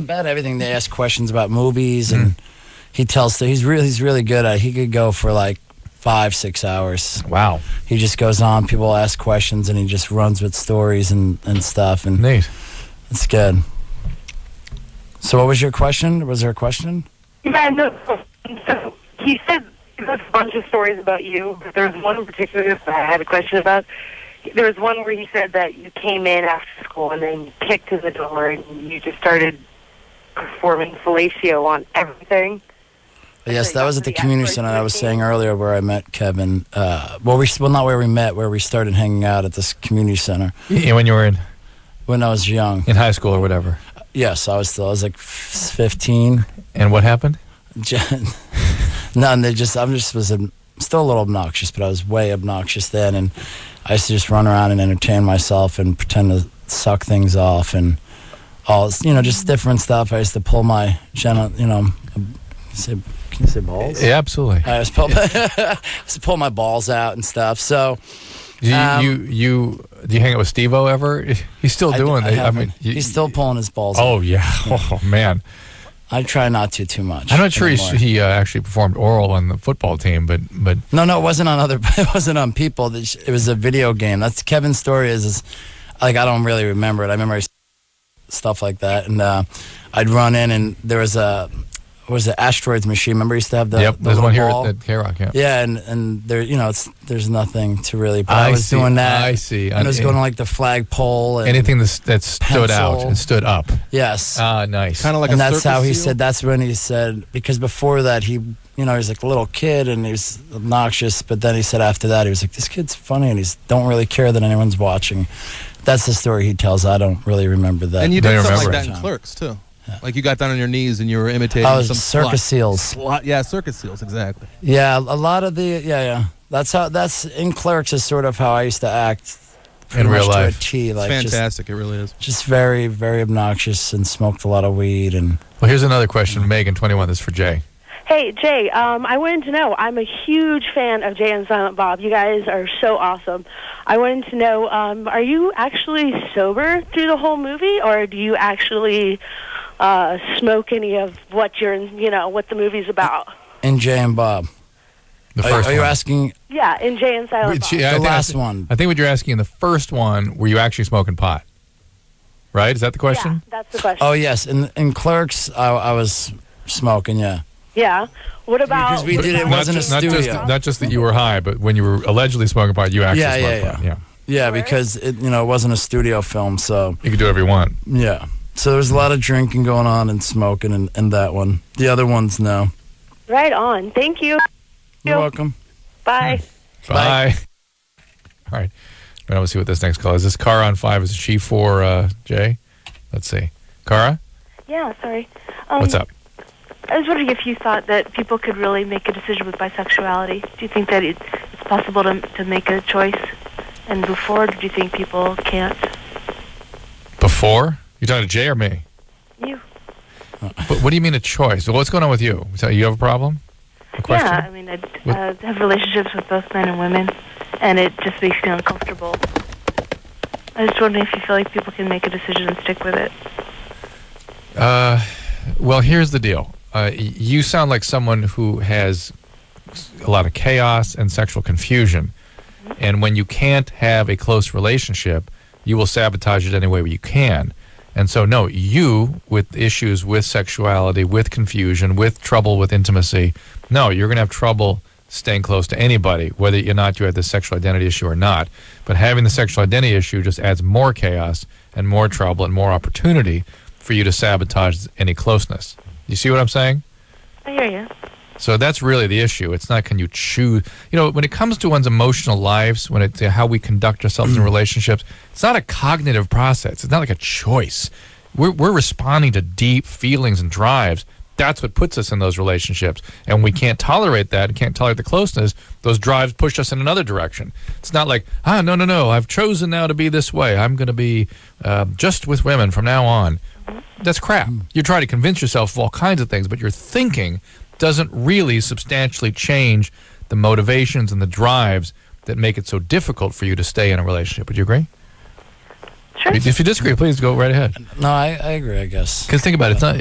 E: About everything. They ask questions about movies, and he tells. He's really good at it. He could go for like 5-6 hours.
D: Wow.
E: He just goes on. People ask questions, and he just runs with stories and stuff. And
D: neat.
E: It's good. So what was your question? Was there a question?
J: Yeah, no. So he said there's a bunch of stories about you, but there's one in particular that I had a question about. There was one where he said that you came in after school and then you kicked in the door and you just started performing fellatio on everything.
E: Yes, that was at the community center I was saying earlier where I met Kevin. Not where we met, where we started hanging out at this community center.
D: Yeah, when you were in?
E: When I was young.
D: In high school or whatever?
E: Yes, I was like 15.
D: And what happened?
E: None. Was still a little obnoxious, but I was way obnoxious then, and I used to just run around and entertain myself and pretend to suck things off and all, just different stuff. I used to pull my can you say balls?
D: Yeah, absolutely.
E: I used to pull my balls out and stuff. So,
D: do you hang out with Steve-O ever? He's still doing it.
E: He's still pulling his balls out.
D: Oh, yeah. Oh, man.
E: I try not to too much.
D: I'm not sure
E: anymore.
D: he actually performed oral on the football team, but
E: No, it wasn't on other. It wasn't on people. It was a video game. That's Kevin's story. Is like I don't really remember it. I remember stuff like that, and I'd run in, and there was a. Was it Asteroids machine? Remember, he used to have the
D: yep.
E: the
D: There's one here
E: ball?
D: at K-Rock. Yeah.
E: Yeah, and there, there's nothing to really. But I was
D: see,
E: doing that.
D: I see.
E: And I was going to like the flagpole. And
D: anything that stood out and stood up.
E: Yes.
D: Ah, nice.
O: Kind of like
E: and
O: a
E: that's
O: circus
E: how he
O: seal?
E: said. That's when he said, because before that he was like a little kid and he was obnoxious. But then he said after that he was like, this kid's funny and he's don't really care that anyone's watching. That's the story he tells. I don't really remember that.
O: And you did something like that
E: it.
O: in Clerks too. Yeah. Like you got down on your knees and you were imitating some
E: circus seals.
O: Yeah, circus seals, exactly.
E: Yeah, a lot of the That's in Clerks is sort of how I used to act
D: in real life.
E: To a T, like
O: it's fantastic, it really is.
E: Just very, very obnoxious and smoked a lot of weed and.
D: Well, here's another question, Megan, 21. This is for Jay.
U: Hey, Jay, I wanted to know, I'm a huge fan of Jay and Silent Bob. You guys are so awesome. I wanted to know, are you actually sober through the whole movie, or do you actually smoke any of what what the movie's about?
E: In Jay and Bob.
D: The first
E: are you asking?
U: Yeah, in Jay and Silent Bob.
E: The last one.
D: I think what you're asking in the first one, were you actually smoking pot? Right? Is that the question?
U: Yeah, that's the question.
E: Oh, yes. In Clerks, I was smoking, yeah.
U: Yeah. What about...
E: Because we did it wasn't a studio.
D: Not just that you were high, but when you were allegedly smoking pot, you actually smoked pot. Yeah.
E: Yeah, because it wasn't a studio film, so...
D: You could do whatever you want.
E: Yeah. So there's a lot of drinking going on and smoking in that one. The other ones, no.
U: Right on. Thank you.
E: You're welcome.
U: Bye.
D: Bye. All right. I want to see what this next call is. This Cara on 5. Is she for Jay? Let's see. Cara?
V: Yeah, sorry.
D: What's up?
V: I was wondering if you thought that people could really make a decision with bisexuality. Do you think that it's possible to make a choice and move forward, or do you think people can't?
D: Before? You talking to Jay or me?
V: You.
D: But what do you mean a choice? Well, what's going on with you? So you have a problem? A question?
V: Yeah, I mean, I have relationships with both men and women, and it just makes me uncomfortable. I was just wondering if you feel like people can make a decision and stick with it.
D: Well, here's the deal. You sound like someone who has a lot of chaos and sexual confusion. And when you can't have a close relationship, you will sabotage it any way you can. And so, no, you, with issues with sexuality, with confusion, with trouble with intimacy, no, you're going to have trouble staying close to anybody, whether or not you have the sexual identity issue or not. But having the sexual identity issue just adds more chaos and more trouble and more opportunity for you to sabotage any closeness. You see what I'm saying?
V: I hear you.
D: So that's really the issue. It's not can you choose. When it comes to one's emotional lives, when it's how we conduct ourselves in relationships, it's not a cognitive process. It's not like a choice. We're responding to deep feelings and drives. That's what puts us in those relationships. And we can't tolerate that, can't tolerate the closeness. Those drives push us in another direction. It's not like, no, I've chosen now to be this way. I'm going to be just with women from now on. That's crap. You try to convince yourself of all kinds of things, but your thinking doesn't really substantially change the motivations and the drives that make it so difficult for you to stay in a relationship. Would you agree?
V: Sure.
D: If you disagree, please go right ahead.
E: No, I agree, I guess.
D: Because think about it. It's not,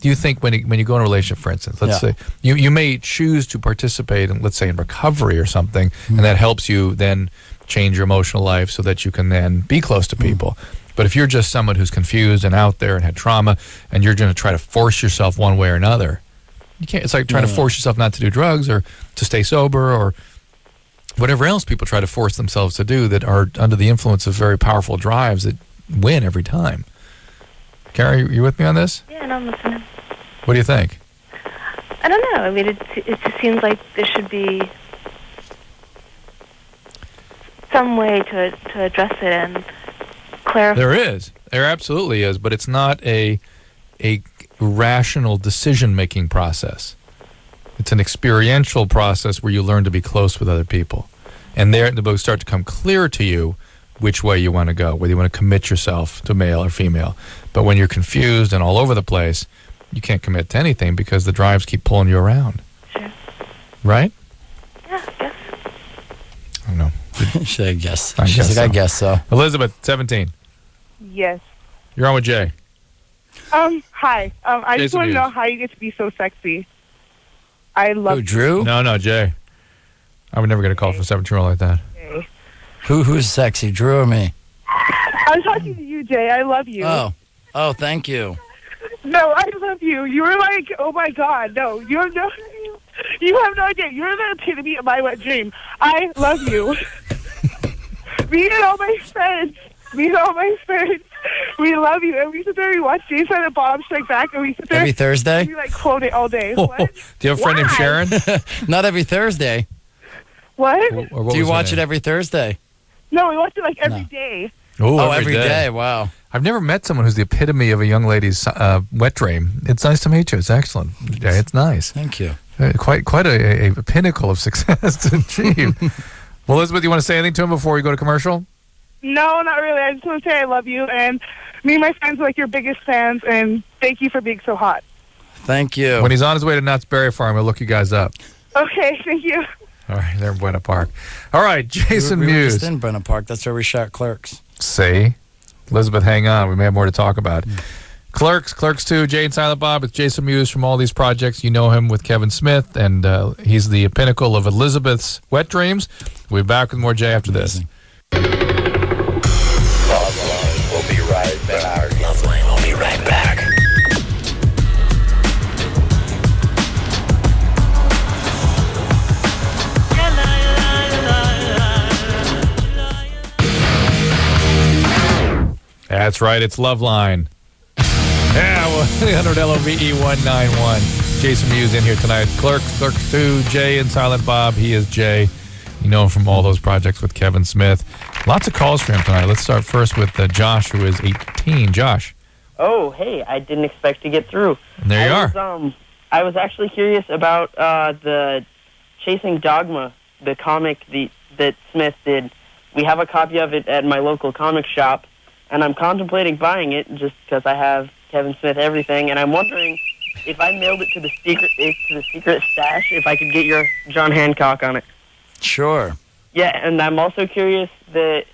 D: do you think when you go in a relationship, for instance, let's say, you may choose to participate in, let's say, in recovery or something, and that helps you then change your emotional life so that you can then be close to people. But if you're just someone who's confused and out there and had trauma, and you're going to try to force yourself one way or another, you can't. It's like trying to force yourself not to do drugs or to stay sober or whatever else people try to force themselves to do that are under the influence of very powerful drives that win every time. Carrie, you with me on this?
V: Yeah, no, I'm listening.
D: What do you think?
V: I don't know. I mean, it just seems like there should be some way to address it and clarify.
D: There absolutely is, but it's not a rational decision-making process. It's an experiential process where you learn to be close with other people. And there it will start to come clear to you which way you want to go, whether you want to commit yourself to male or female. But when you're confused and all over the place, you can't commit to anything because the drives keep pulling you around.
V: Sure.
D: Right?
V: Yeah, I guess.
D: I don't know.
E: Should I guess?
D: I
E: She's
D: guess
E: like,
D: so.
E: I guess so.
D: Elizabeth, 17.
J: Yes.
D: You're on with Jay.
C: Hi. I just
D: Jason
C: want to
D: Mewes.
C: know how you get to be so sexy. I love
E: Drew?
D: No, Jay. I would never get a call from a 17-year-old like that.
E: Who's sexy, Drew or me?
C: I'm talking to you, Jay. I love you.
E: Oh, thank you.
C: No, I love you. You were like, oh my God, no, you have no idea. You're the epitome of my wet dream. I love you. Me and all my friends, we love you. And we sit there, we watch Jay and Bob Strike Back, and we sit there
E: Every Thursday?
C: and we like quote it all day.
D: Do
C: What?
D: you have a friend named Sharon?
E: Not every Thursday.
C: What?
D: Or what
E: Do you
D: was her
E: watch
D: name?
E: it every Thursday?
C: No, we watch it like every day.
D: Oh,
E: every day. Wow.
D: I've never met someone who's the epitome of a young lady's wet dream. It's nice to meet you. It's excellent, Jay. It's nice.
E: Thank you.
D: Quite a pinnacle of success to achieve. Well, Elizabeth, you want to say anything to him before we go to commercial?
C: No, not really. I just want to say I love you, and me and my friends are like your biggest fans, and thank you for being so hot.
E: Thank you.
D: When he's on his way to Knott's Berry Farm, he'll look you guys up.
C: Okay, thank you.
D: All right, they're in Buena Park. All right, Jason
E: we were
D: Mewes.
E: just in Buena Park. That's where we shot Clerks.
D: See? Elizabeth, hang on. We may have more to talk about. Clerks 2, Jay and Silent Bob with Jason Mewes from all these projects. You know him with Kevin Smith, and he's the pinnacle of Elizabeth's wet dreams. We'll be back with more Jay after this.
A: LoveLine will be right back. LoveLine will be right back.
D: That's right. It's LoveLine. Yeah, 100 LOVE 191. Jason Mewes in here tonight. Clerks 2, Jay and Silent Bob. He is Jay. You know him from all those projects with Kevin Smith. Lots of calls for him tonight. Let's start first with Josh, who is 18. Josh.
F: Oh, hey, I didn't expect to get through.
D: And there you are.
F: I was actually curious about the Chasing Dogma, the comic that Smith did. We have a copy of it at my local comic shop, and I'm contemplating buying it just because I have Kevin Smith everything, and I'm wondering if I mailed it to the secret stash, if I could get your John Hancock on it.
E: Sure.
F: Yeah, and I'm also curious that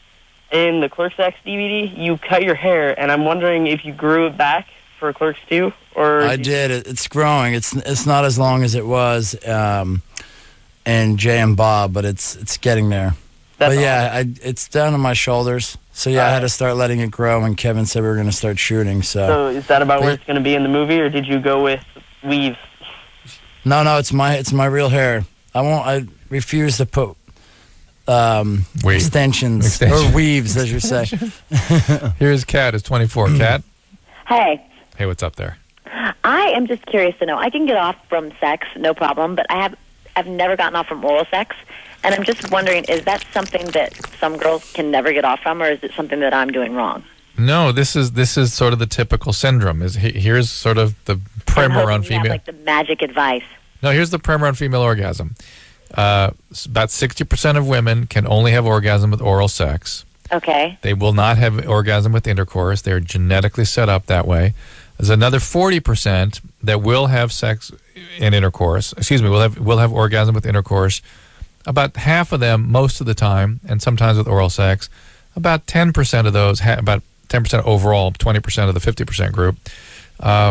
F: in the Clerks X DVD, you cut your hair, and I'm wondering if you grew it back for Clerks 2, or...
E: I did. It's growing. It's not as long as it was in Jay and Bob, but it's getting there. But yeah, it's down to my shoulders. So yeah, I had to start letting it grow, and Kevin said we were going to start shooting. So
F: is that about where it's going to be in the movie, or did you go with weaves?
E: No, it's my real hair. I refuse to put extensions or weaves, as you say.
D: Here's Kat, is 24. Kat?
W: Hey.
D: Hey, what's up there?
W: I am just curious to know. I can get off from sex, no problem, but I've never gotten off from oral sex, and I'm just wondering, is that something that some girls can never get off from, or is it something that I'm doing wrong?
D: No, this is sort of the typical syndrome. Here's sort of the primer on female.
W: You have, like, the magic advice.
D: No, here's the primer on female orgasm. About 60% of women can only have orgasm with oral sex.
W: Okay.
D: They will not have orgasm with intercourse. They're genetically set up that way. There's another 40% that will have sex in intercourse. Excuse me, will have orgasm with intercourse. About half of them, most of the time, and sometimes with oral sex. About 10% of those, about 10% overall, 20% of the 50% group,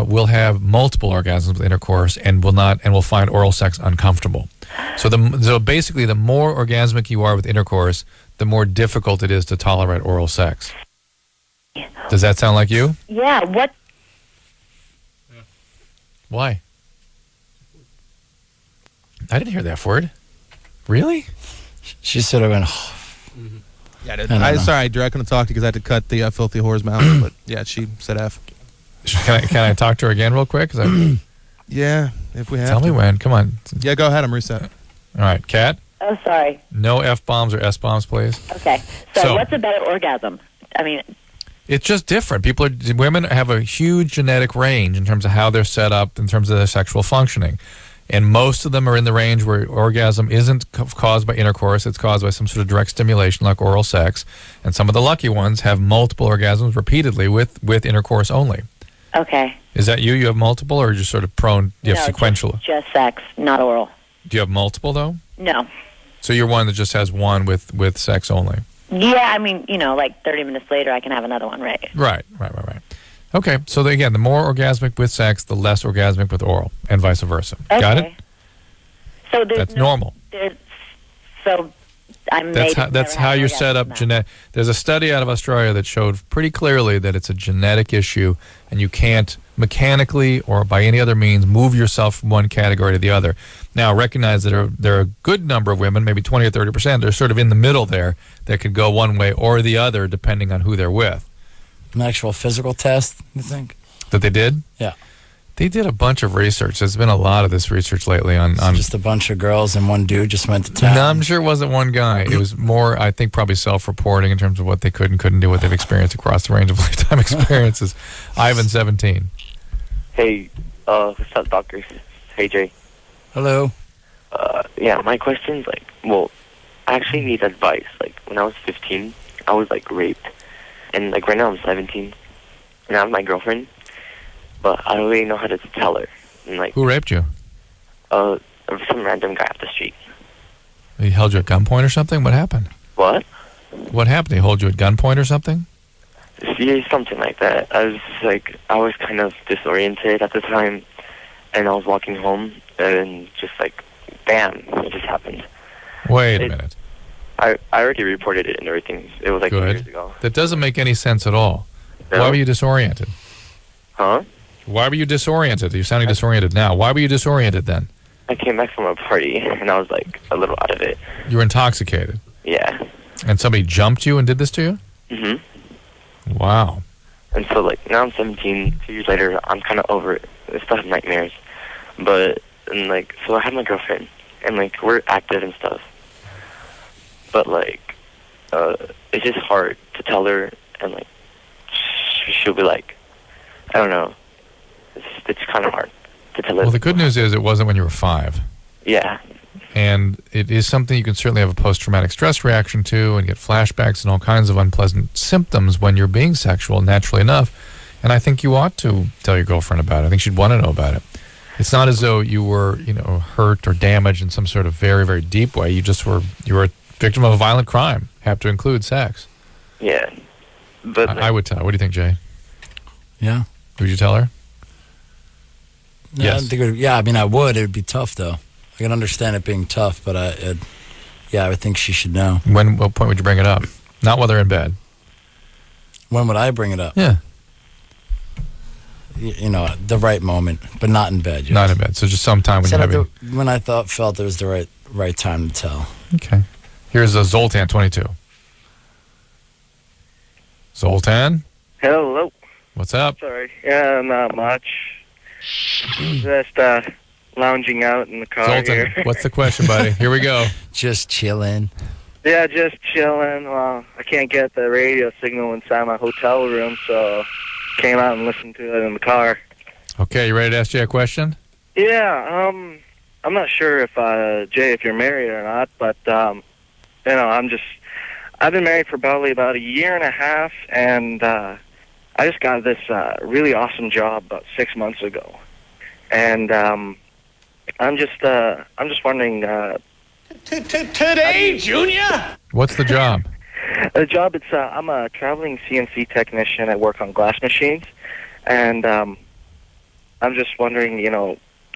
D: will have multiple orgasms with intercourse and will find oral sex uncomfortable. So basically, the more orgasmic you are with intercourse, the more difficult it is to tolerate oral sex. Does that sound like you?
W: Yeah. What?
D: Why? I didn't hear that word. Really?
E: She sort of went.
O: Yeah, sorry, Drew, I couldn't talk to you because I had to cut the filthy whore's mouth. But yeah, she said F.
D: Can I talk to her again real quick?
O: Yeah, if we have.
D: Tell me when. Come on.
O: Yeah, go ahead. I'm reset.
D: All right, Kat.
W: Oh, sorry.
D: No F-bombs or S-bombs, please.
W: Okay. So what's a better orgasm? I mean,
D: it's just different. Women have a huge genetic range in terms of how they're set up, in terms of their sexual functioning. And most of them are in the range where orgasm isn't caused by intercourse. It's caused by some sort of direct stimulation like oral sex. And some of the lucky ones have multiple orgasms repeatedly with intercourse only.
W: okay.
D: Is that you? You have multiple, or just sort of prone? You have sequential?
W: Just sex, not oral.
D: Do you have multiple, though?
W: No.
D: So you're one that just has one with sex only?
W: Yeah, I mean, like 30 minutes later, I can have another one, right?
D: Right. Okay, so again, the more orgasmic with sex, the less orgasmic with oral, and vice versa.
W: Okay.
D: Got it?
W: So there's
D: That's normal.
W: So I'm
D: That's how you're set up. There's a study out of Australia that showed pretty clearly that it's a genetic issue, and you can't mechanically or by any other means move yourself from one category to the other. Now, recognize that there are a good number of women, maybe 20 or 30%, they're sort of in the middle there, that could go one way or the other depending on who they're with.
E: An actual physical test, you think?
D: That they did?
E: Yeah.
D: They did a bunch of research. There's been a lot of this research lately on
E: just a bunch of girls and one dude just went to town.
D: No, I'm sure it wasn't one guy. It was more, I think, probably self-reporting in terms of what they could and couldn't do, what they've experienced across the range of lifetime experiences. Ivan, 17.
Q: Hey, what's up, doctors? Hey, Jay.
E: Hello.
Q: Yeah, my question's like, well, I actually need advice. Like, when I was 15, I was, like, raped. And, like, right now I'm 17, and I have my girlfriend, but I don't really know how to tell her. And, like,
D: who raped you?
Q: Some random guy off the street.
D: He held you at gunpoint or something? What happened?
Q: What?
D: What happened? He hold you at gunpoint or something?
Q: Yeah, something like that. I was kind of disoriented at the time, and I was walking home, and just like, bam, it just happened.
D: Wait a minute.
Q: I already reported it and everything. It was like 2 years ago.
D: That doesn't make any sense at all.
Q: No?
D: Why were you disoriented?
Q: Huh?
D: Why were you disoriented? You're sounding disoriented now. Why were you disoriented then?
Q: I came back from a party, and I was like a little out of it.
D: You were intoxicated.
Q: Yeah.
D: And somebody jumped you and did this to you?
Q: Mm-hmm.
D: Wow.
Q: And so, like, now I'm 17, 2 years later, I'm kind of over it. I still have nightmares. But, and, like, so I have my girlfriend, and, like, we're active and stuff. But, like, it's just hard to tell her, and, like, she'll be like, I don't know. It's kind of hard to tell her.
D: Well, the good news is it wasn't when you were 5.
Q: Yeah.
D: And it is something you can certainly have a post-traumatic stress reaction to and get flashbacks and all kinds of unpleasant symptoms when you're being sexual, naturally enough. And I think you ought to tell your girlfriend about it. I think she'd want to know about it. It's not as though you were, hurt or damaged in some sort of very, very deep way. You were a victim of a violent crime. Have to include sex.
Q: Yeah. But
D: I would tell her. What do you think, Jay?
E: Yeah.
D: Would you tell her?
E: No,
D: Yes.
E: I think I mean, I would. It would be tough, though. I can understand it being tough, but I would think she should know.
D: What point would you bring it up? Not while they're in bed.
E: When would I bring it up?
D: Yeah.
E: The right moment, but not in bed.
D: Not in bed. So just sometime when you're having...
E: When I felt it was the right time to tell.
D: Okay. Here's Zoltan, 22. Zoltan?
I: Hello.
D: What's up?
I: Sorry. Yeah, not much. Just lounging out in the car
D: Zoltan,
I: here.
D: what's the question, buddy? Here we go.
E: Just chilling.
I: Yeah, just chilling. Well, I can't get the radio signal inside my hotel room, so came out and listened to it in the car.
D: Okay, you ready to ask Jay a question?
I: Yeah, I'm not sure if, Jay, if you're married or not, but, I've been married for probably about a year and a half, and, I just got this, really awesome job about 6 months ago. And, I'm just wondering,
A: Today, Junior?
D: What's the job?
I: The job, I'm a traveling CNC technician. I work on glass machines. And, I'm just wondering,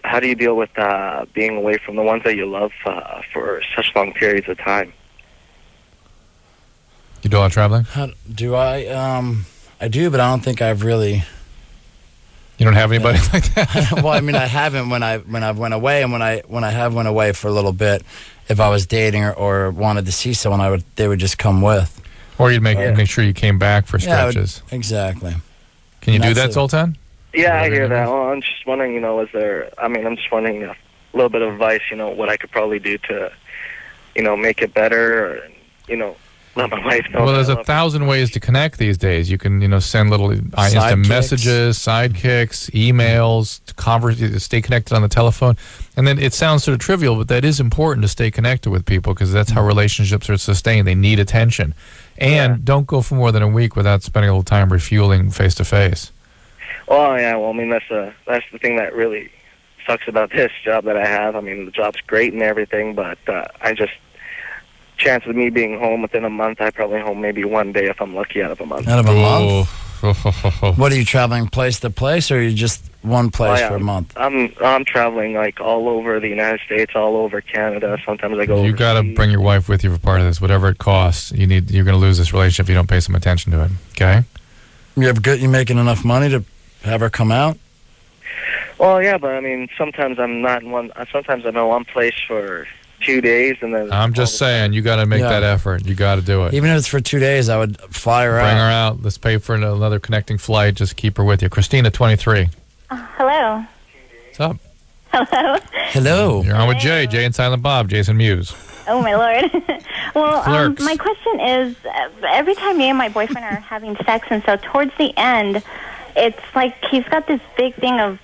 I: how do you deal with, being away from the ones that you love, for such long periods of time?
D: You do a lot of traveling?
E: Do I? I do, but I don't think I've really...
D: You don't have anybody like that?
E: Well, I mean, I haven't when I went away, and when I have went away for a little bit, if I was dating or wanted to see someone, they would just come with.
D: Or you'd make sure you came back for stretches.
E: Exactly.
D: Can you do that, Zoltan?
I: Yeah, I hear that. Well, I'm just wondering, I'm just wondering a little bit of advice, what I could probably do to, make it better, or, let my wife know.
D: Well, there's 1,000 ways to connect these days. You can, send little instant messages, sidekicks, emails, stay connected on the telephone. And then it sounds sort of trivial, but that is important to stay connected with people because that's how relationships are sustained. They need attention. And don't go for more than a week without spending a little time refueling face-to-face.
I: Well, yeah, I mean, that's the thing that really sucks about this job that I have. I mean, the job's great and everything, but chance of me being home within a month, I probably home maybe one day if I'm lucky out of a month.
E: Out of a month? What are you traveling place to place, or are you just one place for a month?
I: I'm traveling like all over the United States, all over Canada. Sometimes I go.
D: You got to bring your wife with you for part of this, whatever it costs. You're going to lose this relationship if you don't pay some attention to it. Okay?
E: You making enough money to have her come out?
I: Well, yeah, but I mean, sometimes I'm not in one. Sometimes I'm in one place for 2 days, and then
D: I'm just saying, you got to make that effort. You got to do it.
E: Even if it's for 2 days, I would fly her out.
D: Bring her out. Let's pay for another connecting flight. Just keep her with you. Christina, 23.
P: Hello.
D: What's up?
P: Hello.
E: Hello.
D: You're on with Jay and Silent Bob, Jason Mewes.
P: Oh, my Lord. Well, my question is, every time me and my boyfriend are having sex, and so towards the end, it's like he's got this big thing of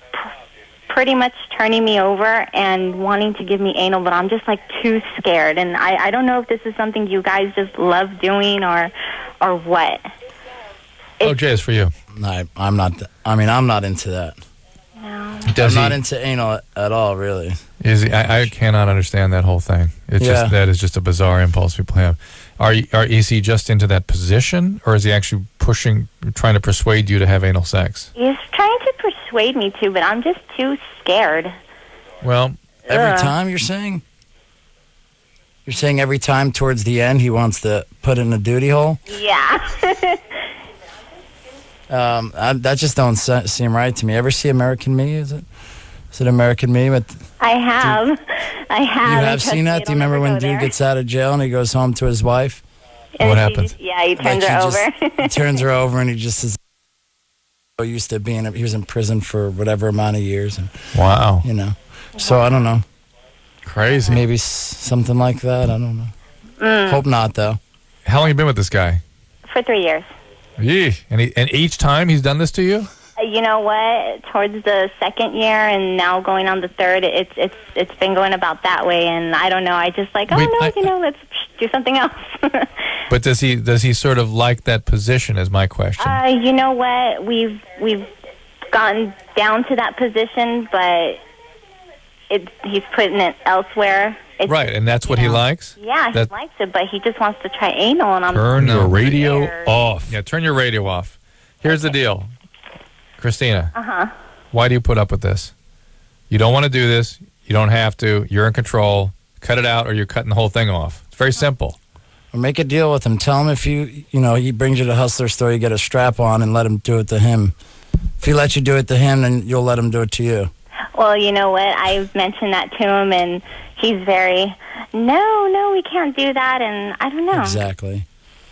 P: pretty much turning me over and wanting to give me anal, but I'm just like too scared, and I don't know if this is something you guys just love doing or what.
D: Jay, it's for you.
E: I'm not. I'm not into that.
P: No.
E: I'm not into anal at all, really.
D: I cannot understand that whole thing. That is just a bizarre impulse people have. Is he just into that position, or is he actually trying to persuade you to have anal sex?
P: He's trying to persuade me to, but I'm just too scared.
D: Well,
E: every time you're saying? You're saying every time towards the end he wants to put in a duty hole?
P: Yeah.
E: That just don't seem right to me. Ever see American Me? Is it American Me?
P: I have.
E: You have seen that? Do you remember when dude gets out of jail and he goes home to his wife?
P: And
D: what happens?
P: Yeah, he turns her over.
E: He turns her over and he just is used to being. He was in prison for whatever amount of years. And,
D: wow.
E: So I don't know.
D: Crazy.
E: Maybe something like that. I don't know. Hope not, though.
D: How long have you been with this guy?
P: For 3 years.
D: Yee. And each time he's done this to you?
P: You know what? Towards the second year and now going on the third, it's been going about that way, and I don't know. I just like, let's do something else.
D: But does he sort of like that position? Is my question.
P: You know what? We've gotten down to that position, but he's putting it elsewhere.
D: Right, and that's what he likes?
P: Yeah, he likes it, but he just wants to try anal, and I'm
D: turn your radio off. Yeah, turn your radio off. Here's the deal. Christina, why do you put up with this? You don't want to do this. You don't have to. You're in control. Cut it out, or you're cutting the whole thing off. It's very simple.
E: Or make a deal with him. Tell him if he brings you to Hustler store, you get a strap on and let him do it to him. If he lets you do it to him, then you'll let him do it to you.
P: Well, you know what? I've mentioned that to him, and he's very, no, we can't do that, and I don't know.
E: Exactly.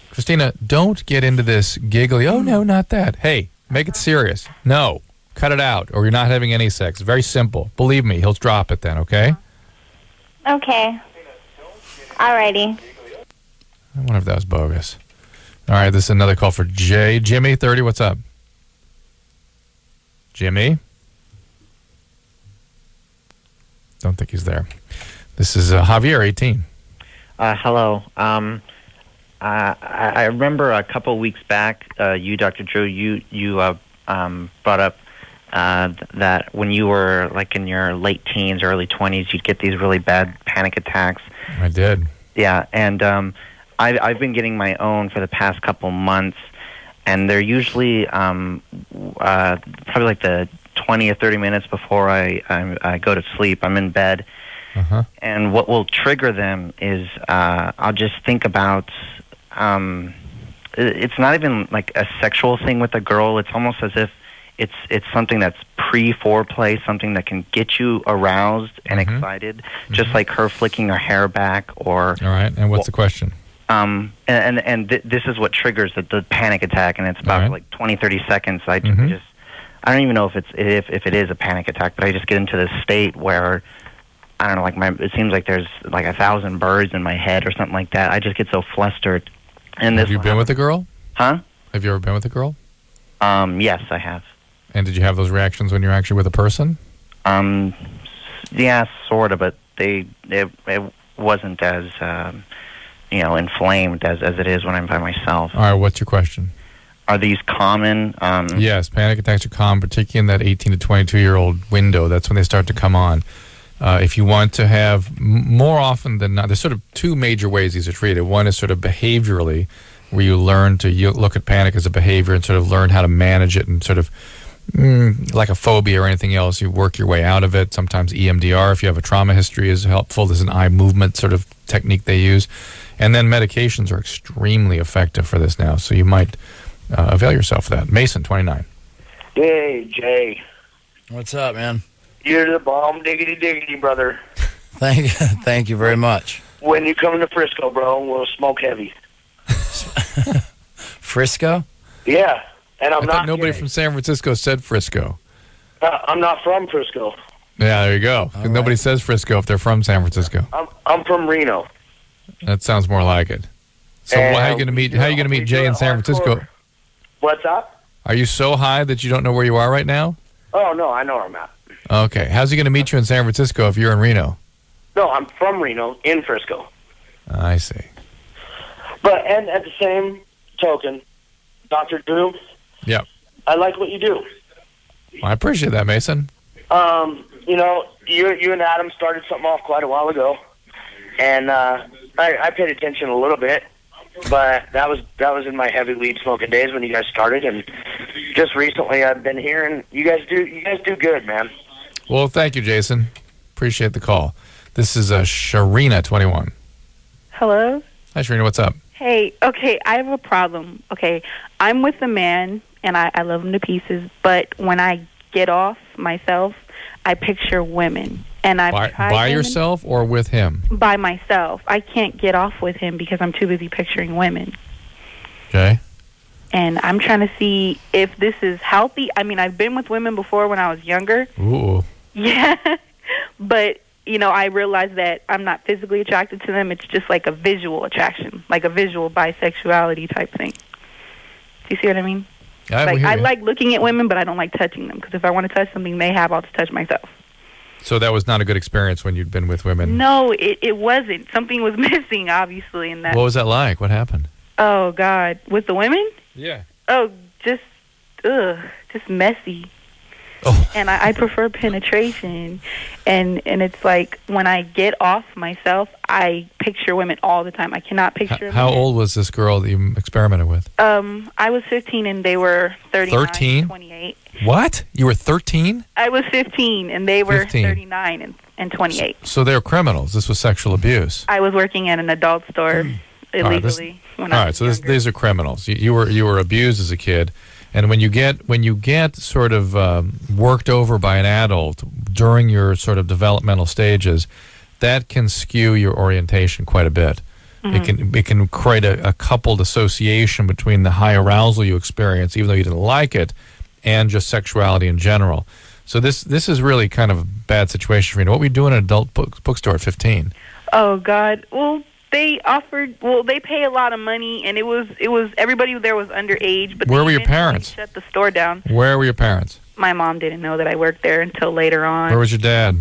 D: Christina, don't get into this giggly, oh, no, not that. Hey, make it serious. No, cut it out, or you're not having any sex. Very simple. Believe me, he'll drop it then, okay?
P: Okay. Alrighty.
D: I wonder if that was bogus. All right, this is another call for Jay. Jimmy, 30, what's up? Jimmy? Don't think he's there. This is Javier, 18.
B: Hello. I remember a couple of weeks back, you, Dr. Drew, you brought up that when you were like in your late teens, early 20s, you'd get these really bad panic attacks.
D: I did.
B: Yeah, and I've been getting my own for the past couple months, and they're usually probably like the 20 or 30 minutes before I go to sleep. I'm in bed. And what will trigger them is I'll just think about it's not even like a sexual thing with a girl. It's almost as if it's something that's pre-foreplay, something that can get you aroused and excited, just like her flicking her hair back or...
D: All right, and what's the question?
B: This is what triggers the panic attack, and it's about like 20, 30 seconds. I don't even know if it is a panic attack, but I just get into this state where... I don't know, it seems like there's like 1,000 birds in my head or something like that. I just get so flustered. And
D: have you been with a girl?
B: Huh?
D: Have you ever been with a girl?
B: Yes, I have.
D: And did you have those reactions when you're actually with a person?
B: Yeah, sort of, but it wasn't as inflamed as it is when I'm by myself.
D: All right, what's your question?
B: Are these common?
D: Yes, panic attacks are common, particularly in that 18 to 22-year-old window. That's when they start to come on. If you want to have more often than not, there's sort of two major ways these are treated. One is sort of behaviorally, where you learn to look at panic as a behavior and sort of learn how to manage it and sort of like a phobia or anything else, you work your way out of it. Sometimes EMDR, if you have a trauma history, is helpful. There's an eye movement sort of technique they use. And then medications are extremely effective for this now, so you might avail yourself of that. Mason, 29.
K: Hey, Jay.
E: What's up, man?
K: You're the bomb, diggity, brother.
E: Thank you very much.
K: When you come to Frisco, bro, we'll smoke heavy.
E: Frisco?
K: Yeah, and I'm
D: I
K: not
D: thought nobody
K: gay.
D: from San Francisco said Frisco.
K: I'm not from Frisco.
D: Yeah, there you go. Nobody says Frisco if they're from San Francisco.
K: I'm from Reno.
D: That sounds more like it. So how are you going to meet? How are you going to meet Jay in San Francisco?
K: What's up?
D: Are you so high that you don't know where you are right now?
K: Oh, no, I know where I'm at.
D: Okay. How's he going to meet you in San Francisco if you're in Reno?
K: No, I'm from Reno, in Frisco.
D: I see.
K: But, and at the same token, Dr. Drew,
D: Yep.
K: I like what you do.
D: Well, I appreciate that, Mason.
K: You know, you and Adam started something off quite a while ago, and I paid attention a little bit, but that was in my heavy weed smoking days when you guys started, and just recently I've been here, and you guys do good, man.
D: Well, thank you, Jason. Appreciate the call. This is Sharina, 21.
R: Hello?
D: Hi, Sharina. What's up?
R: Hey, okay, I have a problem. Okay, I'm with a man, and I love him to pieces, but when I get off myself, I picture women. And I've tried
D: by
R: women
D: yourself or with him?
R: by myself. I can't get off with him because I'm too busy picturing women.
D: Okay.
R: And I'm trying to see if this is healthy. I mean, I've been with women before when I was younger.
D: Ooh.
R: Yeah. But, you know, I realized that I'm not physically attracted to them. It's just like a visual attraction, like a visual bisexuality type thing. Do you see what I mean? I like looking at women, but I don't like touching them. Because if I want to touch something they have, I'll just touch myself.
D: So that was not a good experience when you'd been with women?
R: No, it wasn't. Something was missing, obviously, in that.
D: What was that like? What happened?
R: Oh, God. With the women?
D: Yeah.
R: Oh, just messy.
D: Oh.
R: And I prefer penetration. And it's like when I get off myself, I picture women all the time. I cannot picture
D: How old was this girl that you experimented with?
R: I was 15 and they were 39,
D: 13?
R: 28.
D: What? You were 13?
R: I was 15 and they were
D: 15.
R: 39 and 28.
D: So they were criminals. This was sexual abuse.
R: I was working at an adult store illegally.
D: All right, so these are criminals. You were abused as a kid, and when you get sort of worked over by an adult during your sort of developmental stages, that can skew your orientation quite a bit.
R: Mm-hmm.
D: It can create a coupled association between the high arousal you experience, even though you didn't like it, and just sexuality in general. So this is really kind of a bad situation for you. What were you doing in an adult bookstore at 15?
R: Oh, God. Well, they pay a lot of money, and it was everybody there was underage. But
D: where were your parents?
R: Shut the store down.
D: Where were your parents?
R: My mom didn't know that I worked there until later on.
D: Where was your dad?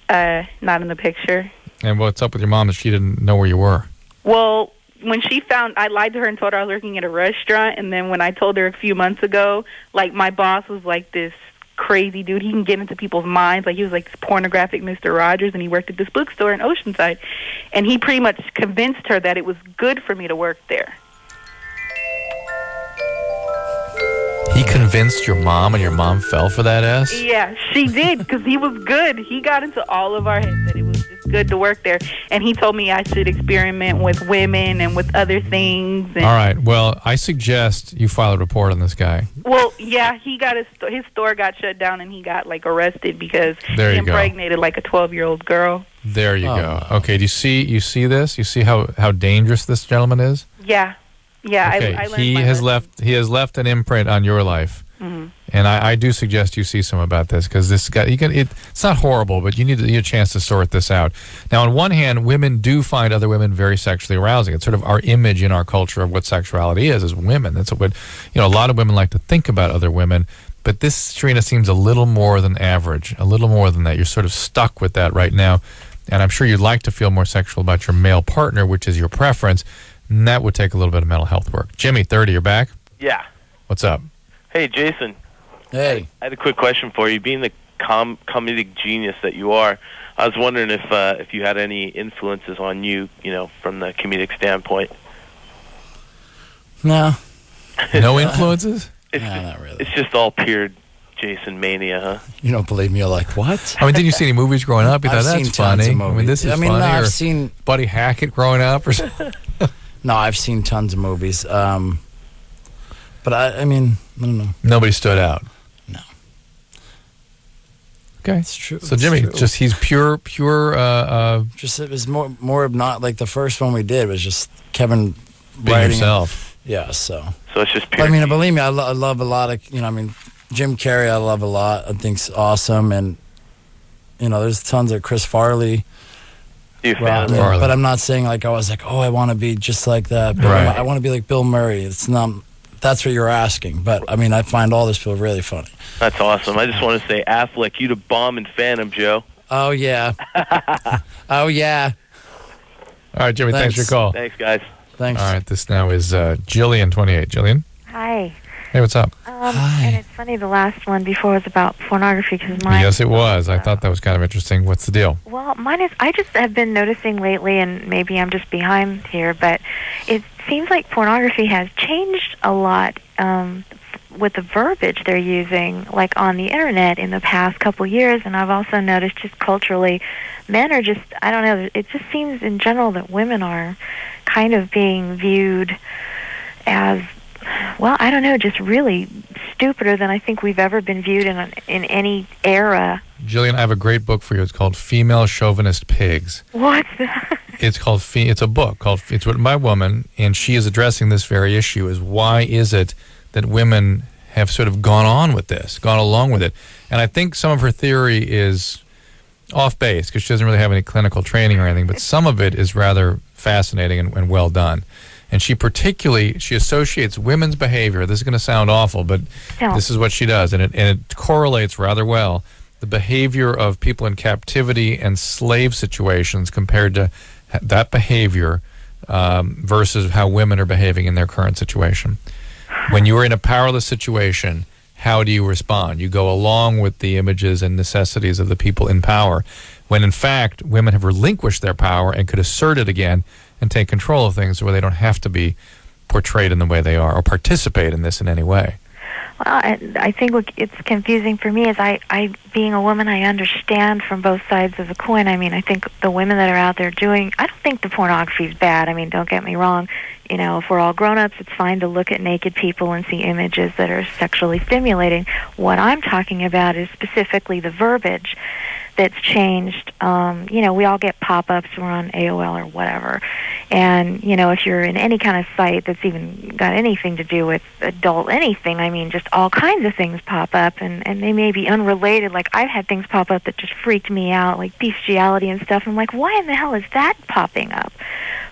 R: Not in the picture.
D: And what's up with your mom that she didn't know where you were?
R: Well, when she found, I lied to her and told her I was working at a restaurant, and then when I told her a few months ago, like, my boss was like this crazy dude. He can get into people's minds. Like, he was like this pornographic Mr. Rogers, and he worked at this bookstore in Oceanside. And he pretty much convinced her that it was good for me to work there.
D: He convinced your mom, and your mom fell for that ass?
R: Yeah, she did, because he was good. He got into all of our heads that it was just good to work there. And he told me I should experiment with women and with other things. And,
D: all right. Well, I suggest you file a report on this guy.
R: well, yeah, he got his store got shut down, and he got, like, arrested because
D: There
R: he
D: you go.
R: impregnated, like, a 12-year-old you
D: There you go. Okay, do you see this? You see how dangerous this gentleman is?
R: Yeah. Yeah,
D: Okay,
R: I learned
D: he
R: my
D: has
R: lesson.
D: he has left an imprint on your life.
R: Mhm.
D: And I do suggest you see some about this, because this guy, it's not horrible, but you need a chance to sort this out. Now, on one hand, women do find other women very sexually arousing. It's sort of our image in our culture of what sexuality is as women. That's what, a lot of women like to think about other women, but this, Sharina, seems a little more than average, a little more than that. You're sort of stuck with that right now, and I'm sure you'd like to feel more sexual about your male partner, which is your preference, and that would take a little bit of mental health work. Jimmy, 30, you're back?
L: Yeah.
D: What's up?
L: Hey, Jason.
E: Hey.
L: I had a quick question for you. Being the comedic genius that you are, I was wondering if you had any influences on you, from the comedic standpoint.
E: No.
D: No influences?
E: Not really.
L: It's just all pure Jason mania, huh?
E: You don't believe me? You're like, what?
D: I mean, didn't you see any movies growing up? You thought,
E: I've seen
D: that's
E: tons
D: funny.
E: of movies.
D: I mean, this is funny.
E: No,
D: or
E: I've seen
D: Buddy Hackett growing up or something.
E: No, I've seen tons of movies. But I mean, I don't know.
D: Nobody stood out.
E: No.
D: Okay.
E: It's true.
D: So Jimmy, just he's pure.
E: Just it was more of not like the first one we did was just Kevin
D: being
E: writing
D: yourself.
E: Yeah. So
L: it's just pure.
E: I mean, believe me, I love a lot of I mean, Jim Carrey, I love a lot. I think's awesome, and there's tons of Chris Farley. But I'm not saying like I was like, oh, I want to be just like that. But
D: Right.
E: I want to be like Bill Murray. It's not. That's what you're asking. But I mean, I find all this people really funny.
L: That's awesome. I just want to say, Affleck, you the bomb in Phantom, Joe.
E: Oh yeah. Oh yeah.
D: All right, Jimmy. Thanks for your call.
L: Thanks, guys.
E: Thanks.
D: All right. This now is Jillian, 28. Jillian.
V: Hi.
D: Hey, what's up?
V: And it's funny, the last one before was about pornography because mine...
D: Yes, it was. I thought that was kind of interesting. What's the deal?
V: Well, mine is... I just have been noticing lately, and maybe I'm just behind here, but it seems like pornography has changed a lot with the verbiage they're using, like on the internet in the past couple years, and I've also noticed just culturally, men are just... I don't know, it just seems in general that women are kind of being viewed as... Well, I don't know, just really stupider than I think we've ever been viewed in any era.
D: Jillian, I have a great book for you. It's called Female Chauvinist Pigs.
V: What's that?
D: It's a book called, it's written by a woman, and she is addressing this very issue, is why is it that women have sort of gone along with it. And I think some of her theory is off base, because she doesn't really have any clinical training or anything, but some of it is rather fascinating and well done. And she associates women's behavior. This is going to sound awful, but this is what she does, and it correlates rather well. The behavior of people in captivity and slave situations compared to that behavior versus how women are behaving in their current situation. When you are in a powerless situation, how do you respond? You go along with the images and necessities of the people in power, when in fact women have relinquished their power and could assert it again and take control of things where they don't have to be portrayed in the way they are or participate in this in any way.
V: Well, I think what it's confusing for me is I being a woman, I understand from both sides of the coin. I mean, I think the women that are out there I don't think the pornography is bad. I mean, don't get me wrong. If we're all grown-ups, it's fine to look at naked people and see images that are sexually stimulating. What I'm talking about is specifically the verbiage that's changed. We all get pop-ups. We're on AOL or whatever. And, if you're in any kind of site that's even got anything to do with adult anything, I mean, just all kinds of things pop up, and they may be unrelated. Like, I've had things pop up that just freaked me out, like bestiality and stuff. I'm like, why in the hell is that popping up?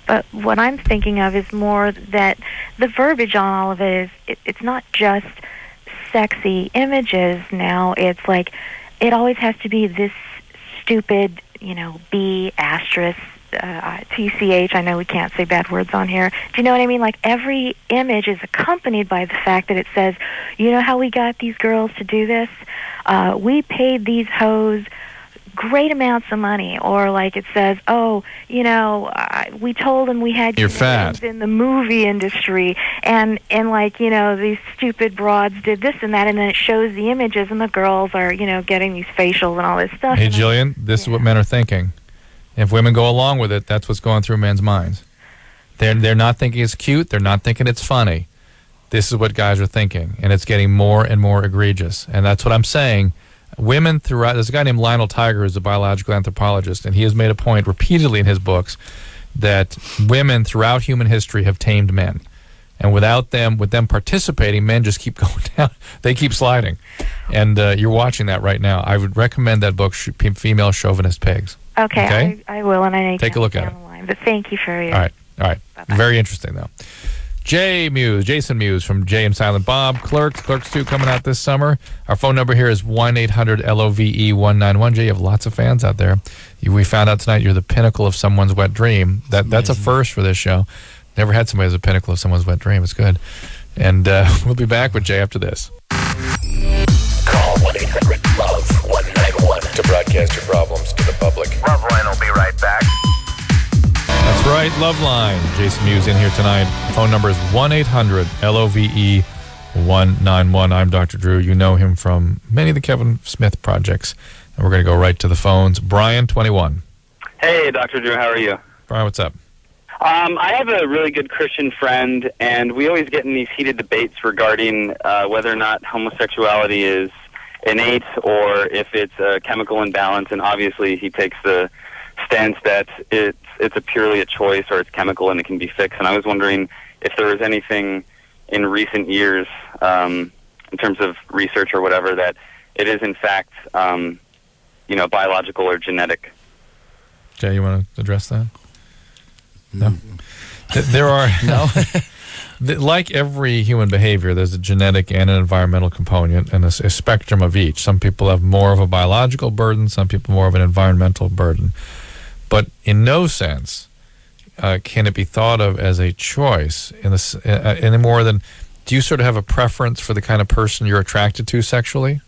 V: But what I'm thinking of is more that the verbiage on all of it is, it's not just sexy images now. It's like, it always has to be this stupid, B asterisk, TCH. I know we can't say bad words on here. Do you know what I mean? Like, every image is accompanied by the fact that it says, you know how we got these girls to do this? We paid these hoes great amounts of money. Or like it says, we told them we had
D: You're fat.
V: in the movie industry, and like, these stupid broads did this and that, and then it shows the images, and the girls are, getting these facials and all this stuff.
D: Hey, Jillian, this is what men are thinking. If women go along with it, that's what's going through men's minds. They're not thinking it's cute. They're not thinking it's funny. This is what guys are thinking, and it's getting more and more egregious. And that's what I'm saying. Women throughout, there's a guy named Lionel Tiger who's a biological anthropologist, and he has made a point repeatedly in his books that women throughout human history have tamed men. And with them participating, men just keep going down. They keep sliding. And you're watching that right now. I would recommend that book, Female Chauvinist Pigs.
V: Okay? I will, and I know you
D: take a look at it.
V: line, but thank you for your...
D: All right. Bye-bye. Very interesting, though. Jason Mewes from Jay and Silent Bob. Clerks 2 coming out this summer. Our phone number here is 1-800-LOVE-191. Jay, you have lots of fans out there. We found out tonight you're the pinnacle of someone's wet dream. That's a first for this show. Never had somebody as a pinnacle of someone's wet dream. It's good. And we'll be back with Jay after this.
A: Call 1-800-LOVE-191 to broadcast your problems to the public. LoveLine will be right back.
D: That's right. LoveLine. Jason Mewes in here tonight. Phone number is 1-800-LOVE-191. I'm Dr. Drew. You know him from many of the Kevin Smith projects. And we're going to go right to the phones. Brian, 21.
G: Hey, Dr. Drew. How are you?
D: Brian, what's up?
G: I have a really good Christian friend, and we always get in these heated debates regarding whether or not homosexuality is innate or if it's a chemical imbalance. And obviously, he takes the stance that it's purely a choice or it's chemical and it can be fixed. And I was wondering if there was anything in recent years, in terms of research or whatever, that it is in fact, biological or genetic.
D: Jay, you want to address that? No. There are like every human behavior, there's a genetic and an environmental component and a spectrum of each. Some people have more of a biological burden, some people more of an environmental burden. But in no sense can it be thought of as a choice any more than, do you sort of have a preference for the kind of person you're attracted to sexually,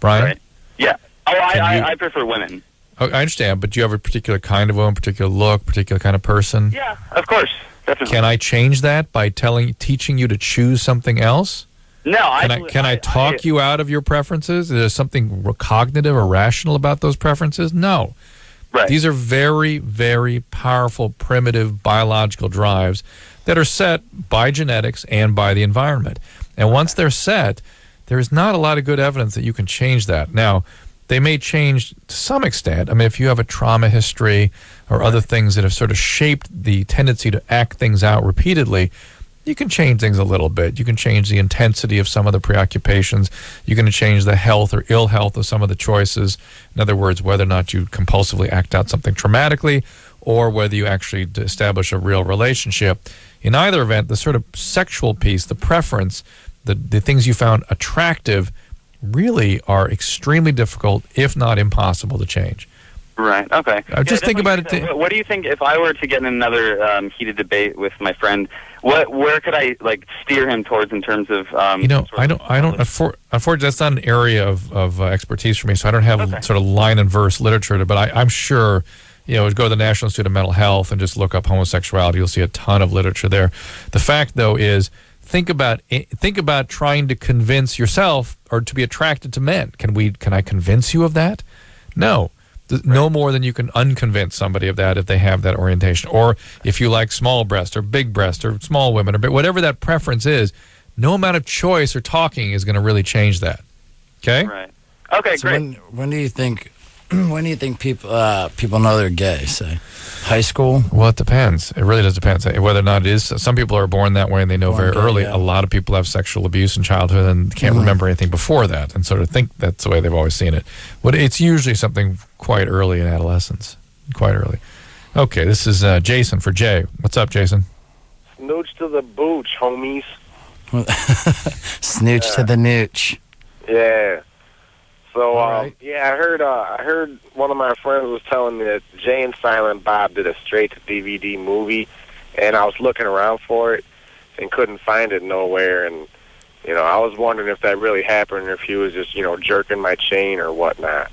D: Brian?
G: Right. Yeah. I prefer women.
D: I understand, but do you have a particular kind of woman, particular look, particular kind of person?
G: Yeah, of course. Definitely.
D: Can I change that by teaching you to choose something else?
G: No,
D: Can I talk you out of your preferences? Is there something cognitive or rational about those preferences? No.
G: Right.
D: These are very, very powerful, primitive biological drives that are set by genetics and by the environment. And once they're set, there is not a lot of good evidence that you can change that. Now, they may change to some extent. I mean, if you have a trauma history or other things that have sort of shaped the tendency to act things out repeatedly, you can change things a little bit. You can change the intensity of some of the preoccupations. You can change the health or ill health of some of the choices. In other words, whether or not you compulsively act out something traumatically or whether you actually establish a real relationship. In either event, the sort of sexual piece, the preference, the things you found attractive really are extremely difficult, if not impossible, to change.
G: Right. Okay.
D: Just think about it.
G: What do you think if I were to get in another heated debate with my friend? Where could I steer him towards in terms of? Unfortunately, that's not an area of expertise for me, so I don't have sort of line and verse literature. But I'm sure, go to the National Institute of Mental Health and just look up homosexuality. You'll see a ton of literature there. The fact, though, is think about trying to convince yourself or to be attracted to men. Can I convince you of that? No. No more than you can unconvince somebody of that if they have that orientation. Or if you like small breast or big breast or small women or whatever that preference is, no amount of choice or talking is going to really change that. Okay? Right. Okay,
E: so
G: great.
E: When do you think people know they're gay, say? High school?
D: Well, it depends. It really does depend. Whether or not it is. Some people are born that way and they know very early. Yeah. A lot of people have sexual abuse in childhood and can't remember anything before that and sort of think that's the way they've always seen it. But it's usually something quite early in adolescence. Quite early. Okay, this is Jason for Jay. What's up, Jason?
M: Snooch to the booch, homies.
E: Snooch to the nooch.
M: Yeah. So, I heard one of my friends was telling me that Jay and Silent Bob did a straight-to-DVD movie, and I was looking around for it and couldn't find it nowhere, and, I was wondering if that really happened or if he was just, jerking my chain or whatnot.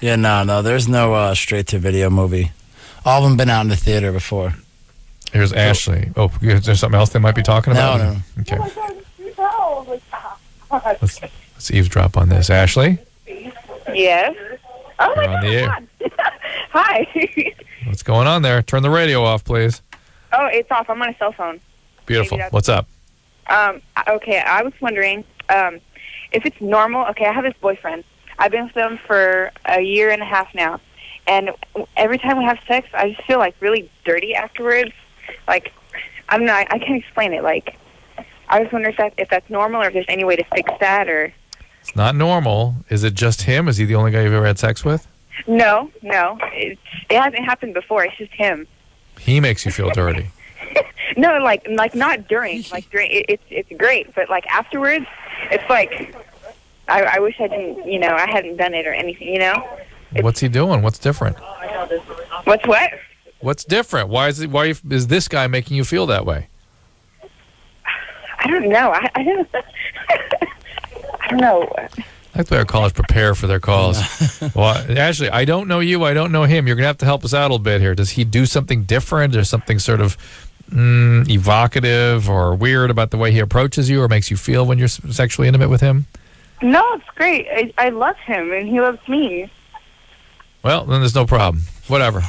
E: Yeah, no, there's no straight-to-video movie. All of them been out in the theater before.
D: Here's Ashley. Oh, is there something else they might be talking about?
E: No.
D: Okay. Let's eavesdrop on this. Ashley?
N: Yes. Oh,
D: You're on the air.
N: Hi.
D: What's going on there? Turn the radio off, please.
N: Oh, it's off. I'm on a cell phone.
D: Beautiful. What's up?
N: Okay, I was wondering if it's normal. Okay, I have this boyfriend. I've been with him for a year and a half now. And every time we have sex, I just feel really dirty afterwards. I can't explain it. I was wondering if that's normal or if there's any way to fix that or...
D: It's not normal. Is it just him? Is he the only guy you've ever had sex with?
N: No. It hasn't happened before. It's just him.
D: He makes you feel dirty.
N: No, not during. During, it's great, but afterwards, it's I wish I didn't. I hadn't done it or anything.
D: What's he doing? What's different?
N: What's what?
D: What's different? Why is this guy making you feel that way?
N: I don't know. I don't know.
D: I like the way our callers prepare for their calls. Well, Ashley, I don't know you. I don't know him. You're going to have to help us out a little bit here. Does he do something different or something sort of evocative or weird about the way he approaches you or makes you feel when you're sexually intimate with him?
C: No, it's great. I love him, and he loves me.
D: Well, then there's no problem. Whatever.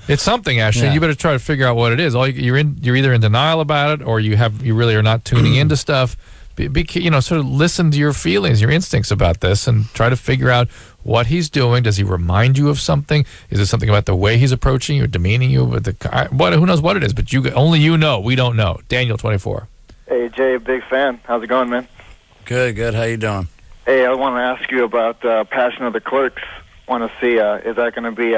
D: It's something, Ashley. Yeah. You better try to figure out what it is. You're either in denial about it or you really are not tuning into stuff. Sort of listen to your feelings, your instincts about this, and try to figure out what he's doing. Does he remind you of something? Is it something about the way he's approaching you or demeaning you? Who knows what it is? But only you know. We don't know. Daniel, 24.
H: Hey, Jay, big fan. How's it going, man?
E: Good. How you doing?
H: Hey, I want to ask you about Passion of the Clerks. Want to see is that going to be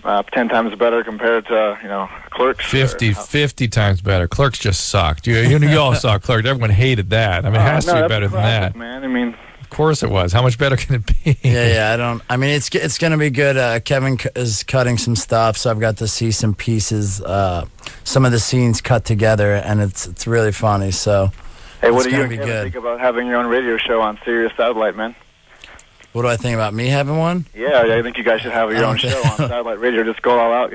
H: 10 times better compared to Clerks?
D: 50 times better. Clerks just sucked. You all saw Clerks. Everyone hated that. I mean, it has to be better than that.
H: Man, I mean,
D: of course it was. How much better can it be?
E: Yeah. I mean, it's going to be good. Kevin is cutting some stuff, so I've got to see some pieces, some of the scenes cut together, and it's really funny. So,
H: hey, what do you think about having your own radio show on Sirius Satellite, man?
E: What do I think about me having one?
H: Yeah, I think you guys should have your own show on satellite radio. Just go all out,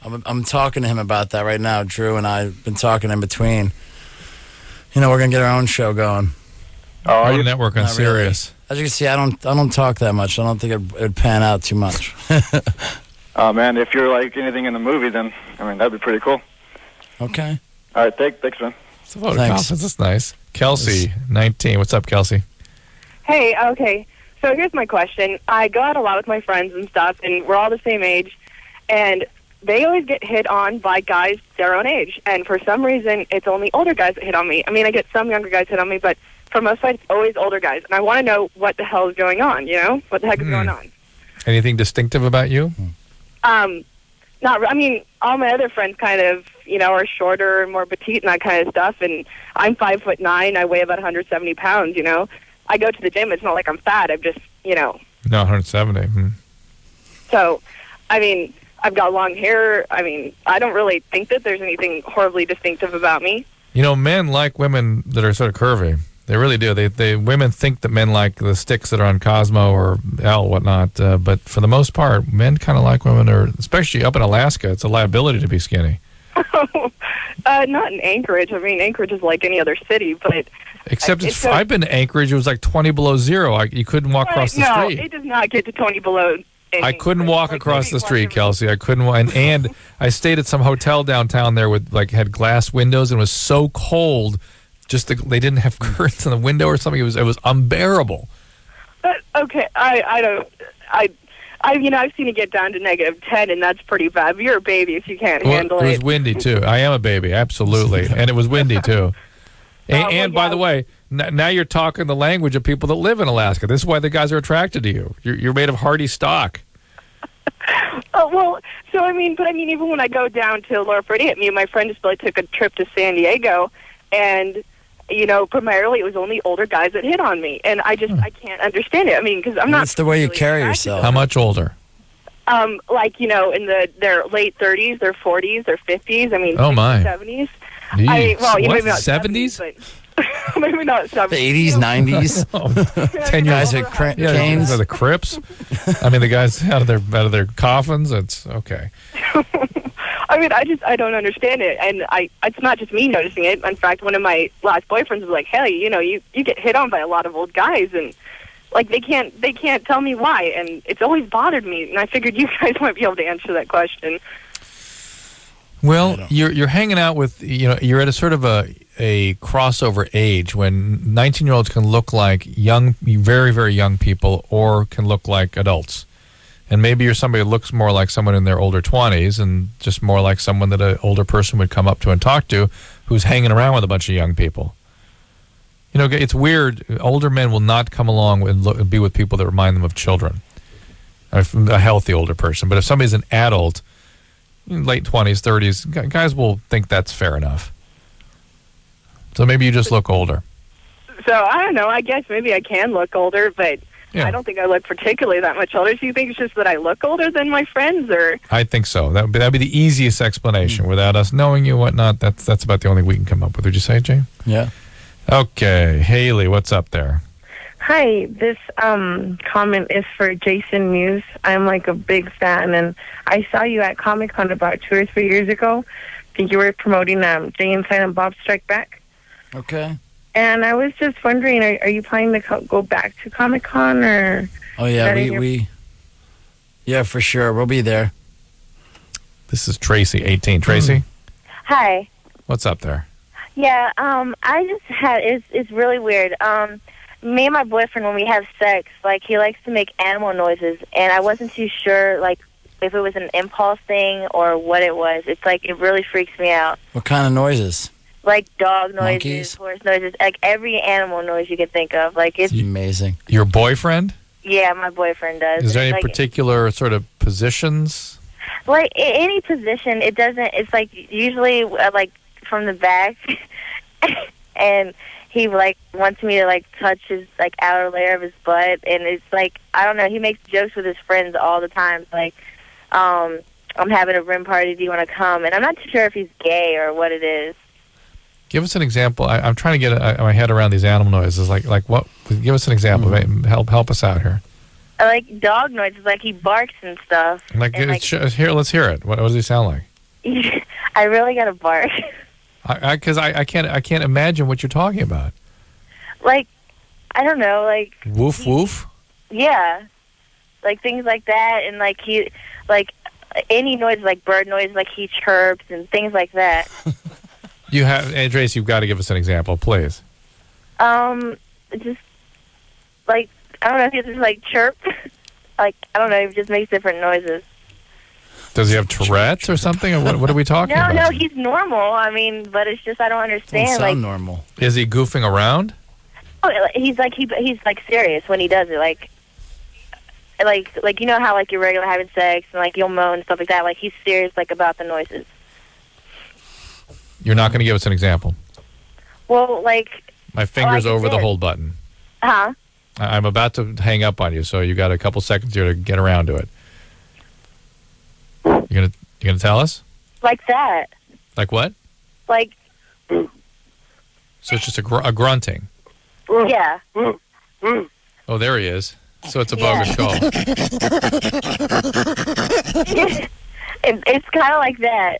E: I'm talking to him about that right now. Drew and I have been talking in between. We're going to get our own show going.
D: Our own network on Sirius.
E: Really. As you can see, I don't talk that much. I don't think it would pan out too much.
H: Man, if you're like anything in the movie, then, that'd be pretty cool.
E: Okay.
H: All right, thanks, man.
D: It's a vote of confidence. That's nice. Kelsey, 19. What's up, Kelsey?
S: Hey, okay. So here's my question. I go out a lot with my friends and stuff, and we're all the same age, and they always get hit on by guys their own age. And for some reason, it's only older guys that hit on me. I mean, I get some younger guys hit on me, but for most part, it's always older guys. And I want to know what the hell is going on, What the heck is going on?
D: Anything distinctive about you?
S: All my other friends kind of, are shorter and more petite and that kind of stuff, and I'm 5'9". I weigh about 170 pounds, I go to the gym. It's not like I'm fat. I'm just,
D: No, 170.
S: So, I've got long hair. I don't really think that there's anything horribly distinctive about me.
D: Men like women that are sort of curvy. They really do. Women think that men like the sticks that are on Cosmo or Elle, whatnot. But for the most part, men kind of like women, especially up in Alaska. It's a liability to be skinny.
S: Not in Anchorage. Anchorage is like any other city, but...
D: Except I've been to Anchorage. It was like 20 below zero. You couldn't walk across the street.
S: No, it does not get to 20 below.
D: I couldn't walk across the street, Kelsey. I couldn't. And I stayed at some hotel downtown there with had glass windows, and it was so cold. They didn't have curtains in the window or something. It was unbearable.
S: But okay, I've seen it get down to -10, and that's pretty bad. But you're a baby if you can't handle it.
D: It was windy too. I am a baby, absolutely, and it was windy too. And by the way, now you're talking the language of people that live in Alaska. This is why the guys are attracted to you. You're made of hardy stock.
S: Even when I go down to Laura Freddie, my friend just took a trip to San Diego, and primarily it was only older guys that hit on me, and I can't understand it. Because I'm not.
E: It's the way you carry yourself.
D: How much older?
S: In their late 30s, their 40s, their 50s.
D: Oh my.
S: 70s.
D: Maybe
S: not
D: 70s?
S: Maybe not 70s.
E: The 80s, 90s.
D: 10
E: guys with canes.
D: Or the Crips. The guys out of their coffins. It's okay.
S: I don't understand it, and it's not just me noticing it. In fact, one of my last boyfriends was like, "Hey, you get hit on by a lot of old guys, and they can't tell me why, and it's always bothered me." And I figured you guys might be able to answer that question.
D: Well, you're hanging out with you're at a sort of a crossover age when 19-year-olds can look like very, very young people, or can look like adults. And maybe you're somebody who looks more like someone in their older 20s and just more like someone that an older person would come up to and talk to who's hanging around with a bunch of young people. It's weird. Older men will not come along and be with people that remind them of children, a healthy older person. But if somebody's an adult, late 20s, 30s, guys will think that's fair enough. So maybe you just look older.
S: So, I don't know. I guess maybe I can look older, but... Yeah. I don't think I look particularly that much older. Do you think it's just that I look older than my friends, or?
D: I think so. That'd be the easiest explanation without us knowing you, whatnot. That's about the only we can come up with. Would you say, Jane?
E: Yeah.
D: Okay, Haley, what's up there?
J: Hi, this comment is for Jason Mewes. I'm like a big fan, and I saw you at Comic-Con about 2 or 3 years ago. I think you were promoting Jay and Silent Bob Strike Back.
E: Okay.
J: And I was just wondering, are you planning to go back to Comic-Con, or?
E: Oh yeah, yeah, for sure, we'll be there.
D: This is Tracy, 18. Tracy,
T: Hi.
D: what's up there?
T: Yeah, I just had, it's really weird. Me and my boyfriend, when we have sex, like, he likes to make animal noises, and I wasn't too sure, like, if it was an impulse thing or what it was. It's like, it really freaks me out.
E: What kind of noises?
T: Like dog noises,
E: Monkeys?
T: horse noises, like every animal noise you can think of. Like, it's
E: amazing.
D: Your boyfriend?
T: Yeah, my boyfriend does.
D: Is there any
T: Like,
D: particular sort of positions?
T: Like, any position, it doesn't, it's like, usually, like, from the back, and he, like, wants me to, like, touch his, like, outer layer of his butt, and it's like, I don't know, he makes jokes with his friends all the time, like, I'm having a rim party, do you want to come? And I'm not too sure if he's gay or what it is.
D: Give us an example. I'm trying to get my head around these animal noises. Like what? Give us an example. Help us out here.
T: Like dog noises, like he barks and stuff.
D: Like,
T: and,
D: let's hear it. What does he sound like?
T: I really gotta bark.
D: Because I can't imagine what you're talking about.
T: Like, I don't know, like
D: Woof woof.
T: yeah, like things like that, and like he, like any noise, like bird noise, like he chirps and things like that.
D: You have, Andres, you've got to give us an example, please.
T: Just like, I don't know if he just like chirp, like, I don't know, he just makes different noises.
D: Does he have Tourette's or something? Or what are we talking about?
T: No, he's normal. I mean, but it's just I don't understand.
E: Doesn't sound
T: like,
E: normal.
D: Is he goofing around?
T: oh, he's like he's like serious when he does it. Like you know how like you're regular having sex and like you'll moan and stuff like that. Like he's serious like about the noises.
D: You're not going to give us an example.
T: Well, like
D: my finger's over the hold button.
T: Huh?
D: I'm about to hang up on you, so you got a couple seconds here to get around to it. You gonna tell us?
T: Like that.
D: Like what?
T: Like.
D: So it's just a grunting.
T: Yeah.
D: Oh, there he is. So it's a bogus call.
T: It's kind of like that.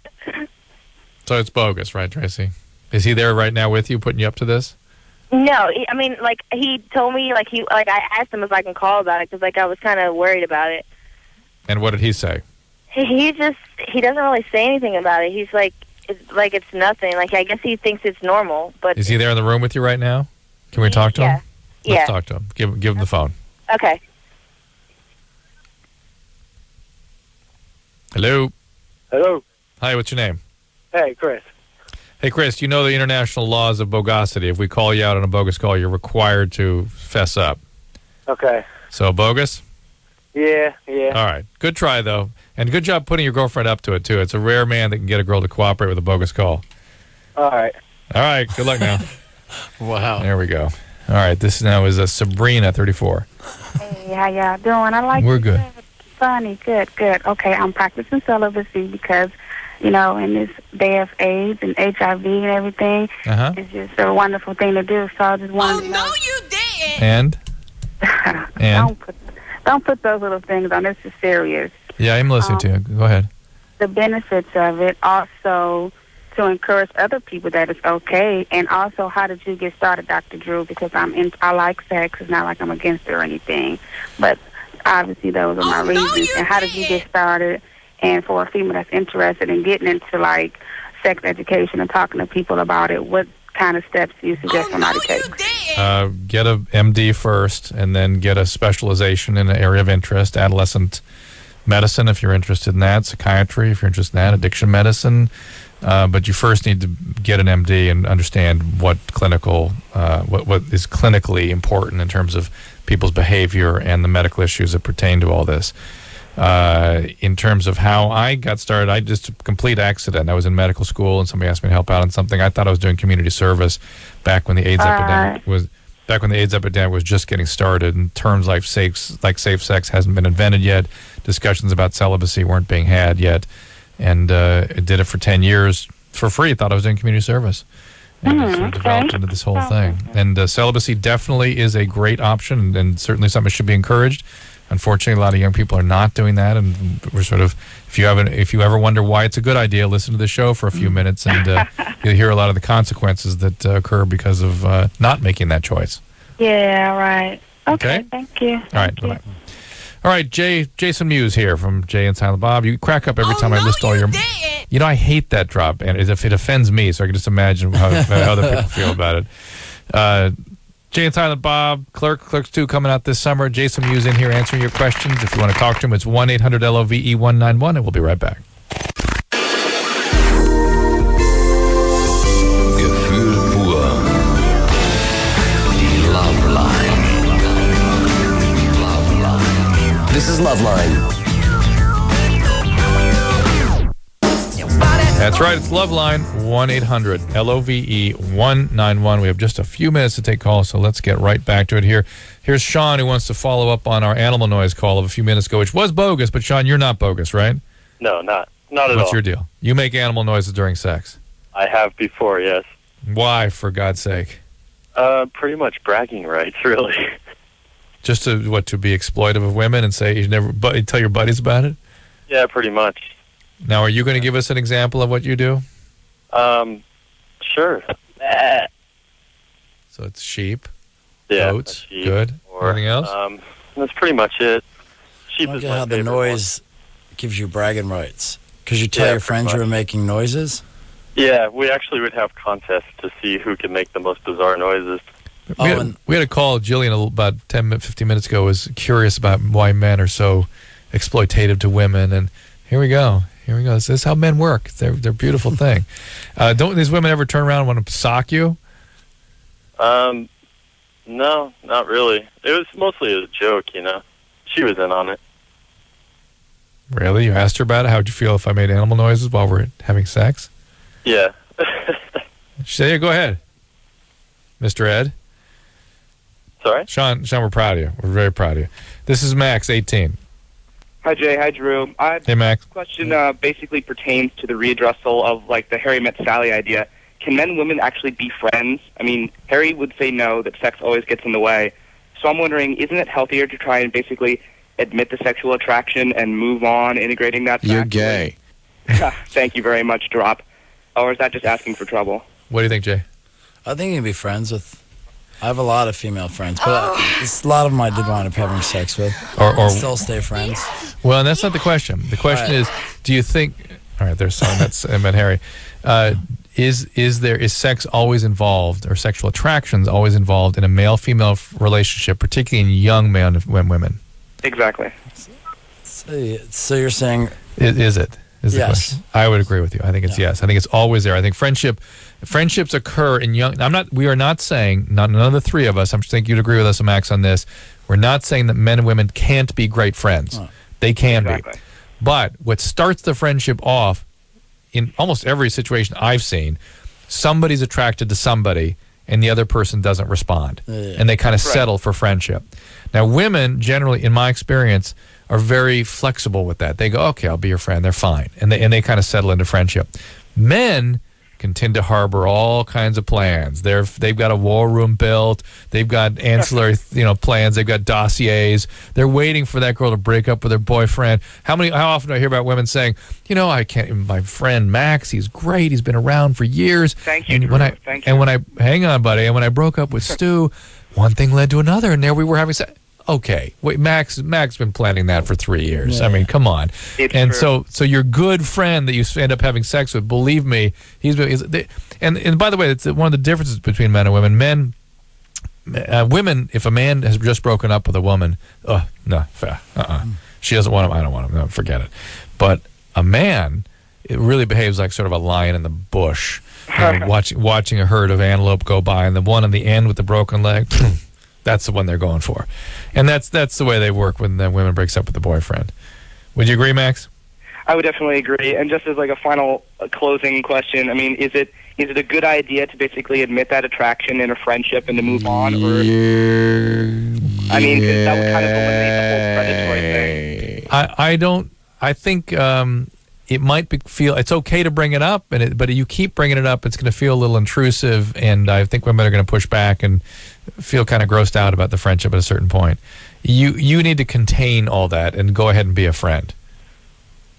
D: So it's bogus, right, Tracy? Is he there right now with you, putting you up to this?
T: No, I mean, like he told me, like I asked him if I can call about it because like I was kind of worried about it.
D: And what did he say?
T: He doesn't really say anything about it. He's like it's nothing. Like I guess he thinks it's normal. But
D: is he there in the room with you right now? Can we talk to him? Let's talk to him. Give him the phone.
T: Okay.
D: Hello.
U: Hello.
D: Hi. What's your name?
U: Hey, Chris.
D: Hey, Chris. You know the international laws of bogosity. If we call you out on a bogus call, you're required to fess up.
U: Okay.
D: So bogus?
U: Yeah.
D: All right. Good try, though. And good job putting your girlfriend up to it, too. It's a rare man that can get a girl to cooperate with a bogus call.
U: All right.
D: All right. Good luck now.
E: Wow.
D: There we go. All right. This now is Sabrina, 34.
X: Hey, how y'all doing? I like
D: We're good.
X: Funny. Good. Okay, I'm practicing celibacy because, you know, in this day of AIDS and HIV and everything, it's just a wonderful thing to do. So I just wanted to know.
Y: You didn't.
D: And?
X: Don't put those little things on. This is serious.
D: Yeah, I'm listening to you. Go ahead.
X: The benefits of it, also to encourage other people that it's okay, and also how did you get started, Dr. Drew? Because I like sex. It's not like I'm against it or anything, but obviously those are my reasons. And how did you get started? And for a female that's interested in getting into like sex education and talking to people about it, what kind of steps do you suggest somebody take?
D: Get a MD first, and then get a specialization in an area of interest. Adolescent medicine, if you're interested in that. Psychiatry, if you're interested in that. Addiction medicine. But you first need to get an MD and understand what is clinically important in terms of people's behavior and the medical issues that pertain to all this. In terms of how I got started, I just a complete accident. I was in medical school and somebody asked me to help out on something. I thought I was doing community service back when the AIDS epidemic was just getting started, and terms like safe sex hasn't been invented yet. Discussions about celibacy weren't being had yet, and I did it for 10 years for free. Thought I was doing community service, And it sort of developed into this whole thing. And celibacy definitely is a great option, and certainly something that should be encouraged. Unfortunately, a lot of young people are not doing that, and we're sort of, if you ever wonder why it's a good idea, listen to the show for a few minutes, and you'll hear a lot of the consequences that occur because of not making that choice.
V: Yeah, right. Okay. Thank you.
D: All right, bye-bye. All right, Jason Mewes here from Jay and Silent Bob. You crack up every time I list all your... You know, I hate that drop, and it offends me, so I can just imagine how other people feel about it. Jay and Silent Bob, Clerks 2 coming out this summer. Jason Mewes in here answering your questions. If you want to talk to him, it's 1-800-LOVE-191, and we'll be right back.
A: Gefühl pur. Die LoveLine. LoveLine. This is LoveLine.
D: That's right, it's LoveLine, 1-800-LOVE-191. We have just a few minutes to take calls, so let's get right back to it here. Here's Sean, who wants to follow up on our animal noise call of a few minutes ago, which was bogus, but Sean, you're not bogus, right?
F: No, not at all.
D: What's your deal? You make animal noises during sex?
F: I have before, yes.
D: Why, for God's sake?
F: Pretty much bragging rights, really.
D: Just to be exploitive of women and say you never tell your buddies about it?
F: Yeah, pretty much.
D: Now, are you going to give us an example of what you do?
F: Sure.
D: So it's sheep,
F: yeah,
D: goats,
F: sheep,
D: good.
F: Or,
D: anything else?
F: That's pretty much it. Sheep
E: Look
F: is
E: at
F: my
E: how the
F: favorite
E: noise gives you bragging rights. Because you tell
F: Yeah,
E: your friends you were making noises?
F: Yeah, we actually would have contests to see who can make the most bizarre noises.
D: We had a call. Jillian, about 15 minutes ago, was curious about why men are so exploitative to women. And here we go. This is how men work. They're a beautiful thing. Don't these women ever turn around and want to sock you?
F: No, not really. It was mostly a joke, you know. She was in on it.
D: Really? You asked her about it? How'd you feel if I made animal noises while we're having sex?
F: Yeah.
D: She said, yeah, go ahead. Mr. Ed?
F: Sorry?
D: Sean, we're proud of you. We're very proud of you. This is Max, 18.
O: Hi, Jay. Hi, Drew.
D: Hey, Max.
O: This question basically pertains to the readdressal of, like, the Harry Met Sally idea. Can men and women actually be friends? I mean, Harry would say no, that sex always gets in the way. So I'm wondering, isn't it healthier to try and basically admit the sexual attraction and move on, integrating that?
A: You're gay.
O: Thank you very much, Drop. Or is that just asking for trouble?
D: What do you think, Jay?
E: I think you can be friends with... I have a lot of female friends, but a lot of them I did wind up having sex with.
D: Or
E: still stay friends.
D: Well, and that's not the question. The question is, do you think... All right, there's some. That's I meant Harry. Is sex always involved, or sexual attractions always involved in a male-female relationship, particularly in young men and women?
O: Exactly.
E: So you're saying...
D: Is it? Is the
E: yes.
D: question. I would agree with you. I think it's yes. I think it's always there. I think friendships occur in young... We are not saying, none of the three of us, I think you'd agree with us, Max, on this, we're not saying that men and women can't be great friends. Oh. They can be. But what starts the friendship off, in almost every situation I've seen, somebody's attracted to somebody and the other person doesn't respond. And they kind of settle for friendship. Now, women, generally, in my experience, are very flexible with that. They go, okay, I'll be your friend. They're fine. And they kind of settle into friendship. Men can tend to harbor all kinds of plans. They've got a war room built. They've got ancillary plans. They've got dossiers. They're waiting for that girl to break up with her boyfriend. How often do I hear about women saying, I can't, my friend Max, he's great. He's been around for years.
O: Thank you.
D: Hang on, buddy. And when I broke up with Stu, one thing led to another, and there we were having sex. Okay, wait, Max been planning that for 3 years. Yeah. I mean, come on. So your good friend that you end up having sex with, believe me, and by the way, it's one of the differences between men and women. Women, if a man has just broken up with a woman, she doesn't want him, I don't want him, no, forget it. But a man, it really behaves like sort of a lion in the bush, watching a herd of antelope go by, and the one on the end with the broken leg. That's the one they're going for. And that's the way they work when the woman breaks up with the boyfriend. Would you agree, Max?
O: I would definitely agree. And just as like a final closing question, I mean, is it a good idea to basically admit that attraction in a friendship and to move on? Or I mean, that would kind of eliminate the whole predatory thing.
D: I think it might feel it's okay to bring it up, but you keep bringing it up, it's going to feel a little intrusive, and I think women are going to push back and feel kind of grossed out about the friendship at a certain point. You need to contain all that and go ahead and be a friend.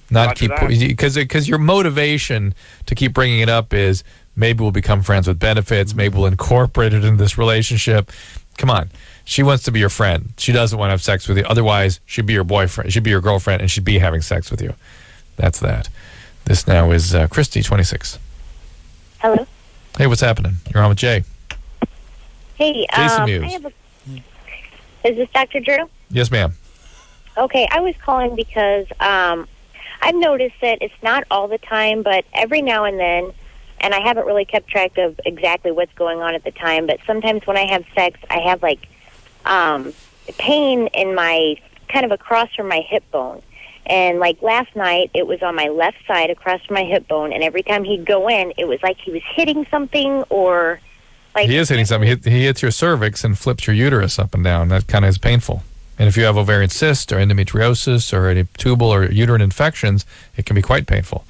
D: Not keep because your motivation to keep bringing it up is maybe we'll become friends with benefits, maybe we'll incorporate it into this relationship. Come on. She wants to be your friend. She doesn't want to have sex with you. Otherwise, she'd be your boyfriend. She'd be your girlfriend, and she'd be having sex with you. That's that. This now is Christy, 26.
I: Hello.
D: Hey, what's happening? You're on with Jay.
I: Hey,
D: Jason Mewes.
I: Is this Dr. Drew?
D: Yes, ma'am.
I: Okay, I was calling because I've noticed that it's not all the time, but every now and then, and I haven't really kept track of exactly what's going on at the time, but sometimes when I have sex, I have, like, pain in my, kind of across from my hip bone. And, like, last night, it was on my left side across from my hip bone, and every time he'd go in, it was like he was hitting something or, like... He
D: is hitting something. He hits your cervix and flips your uterus up and down. That kind of is painful. And if you have ovarian cyst or endometriosis or any tubal or uterine infections, it can be quite painful.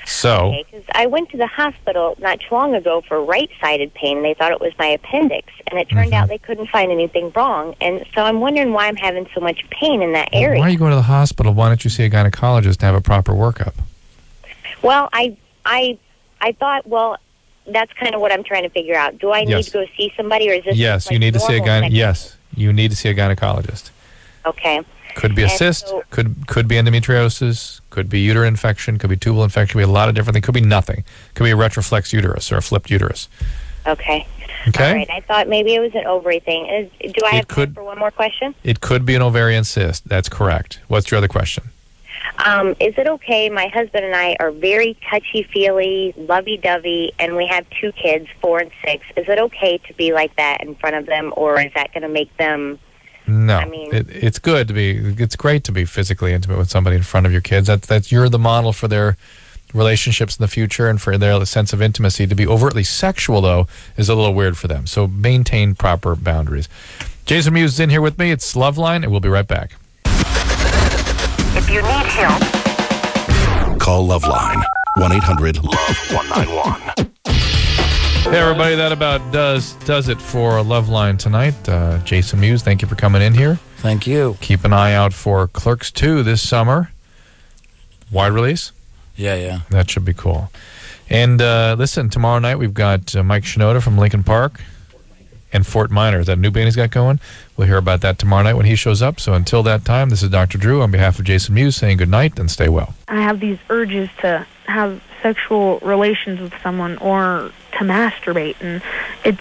D: So...
I: Okay, because I went to the hospital not too long ago for right-sided pain. They thought it was my appendix, and it turned out they couldn't find anything wrong. And so I'm wondering why I'm having so much pain in that area.
D: Why are you going to the hospital? Why don't you see a gynecologist to have a proper workup?
I: Well, I thought, well, that's kind of what I'm trying to figure out. Do I need to go see somebody, or is this
D: Yes,
I: like
D: you need to see a
I: normal
D: Yes, you need to see a gynecologist.
I: Okay.
D: Could be a cyst, could be endometriosis, could be uterine infection, could be tubal infection, could be a lot of different things. Could be nothing. Could be a retroflex uterus or a flipped uterus.
I: Okay.
D: Okay.
I: All right. I thought maybe it was an ovary thing. Do I have time for one more question?
D: It could be an ovarian cyst. That's correct. What's your other question?
I: Is it okay? My husband and I are very touchy-feely, lovey-dovey, and we have 2 kids, 4 and 6. Is it okay to be like that in front of them, or is that going to make them...
D: No,
I: I mean,
D: it's good to be. It's great to be physically intimate with somebody in front of your kids. That's you're the model for their relationships in the future and for their sense of intimacy. To be overtly sexual, though, is a little weird for them. So maintain proper boundaries. Jason Mewes is in here with me. It's LoveLine, and we'll be right back.
P: If you need help,
Q: call LoveLine 1-800-LOVE-191.
D: Hey everybody, that about does it for LoveLine tonight. Jason Mewes, thank you for coming in here.
E: Thank you.
D: Keep an eye out for Clerks 2 this summer. Wide release?
E: Yeah.
D: That should be cool. And listen, tomorrow night we've got Mike Shinoda from Lincoln Park and Fort Minor. Is that a new band he's got going? We'll hear about that tomorrow night when he shows up. So until that time, this is Dr. Drew on behalf of Jason Mewes saying good night and stay well.
R: I have these urges to have sexual relations with someone or to masturbate, and it's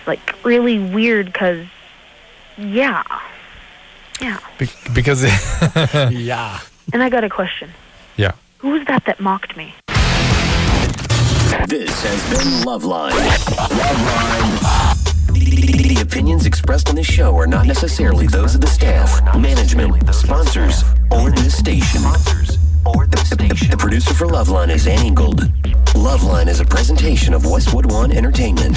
R: like really weird because,
D: because
E: yeah.
R: And I got a question.
D: Yeah.
R: Who was that mocked me?
W: This has been LoveLine. The opinions expressed on this show are not necessarily those of the staff, management, sponsors, or this station. The producer for LoveLine is Annie Golden. LoveLine is a presentation of Westwood One Entertainment.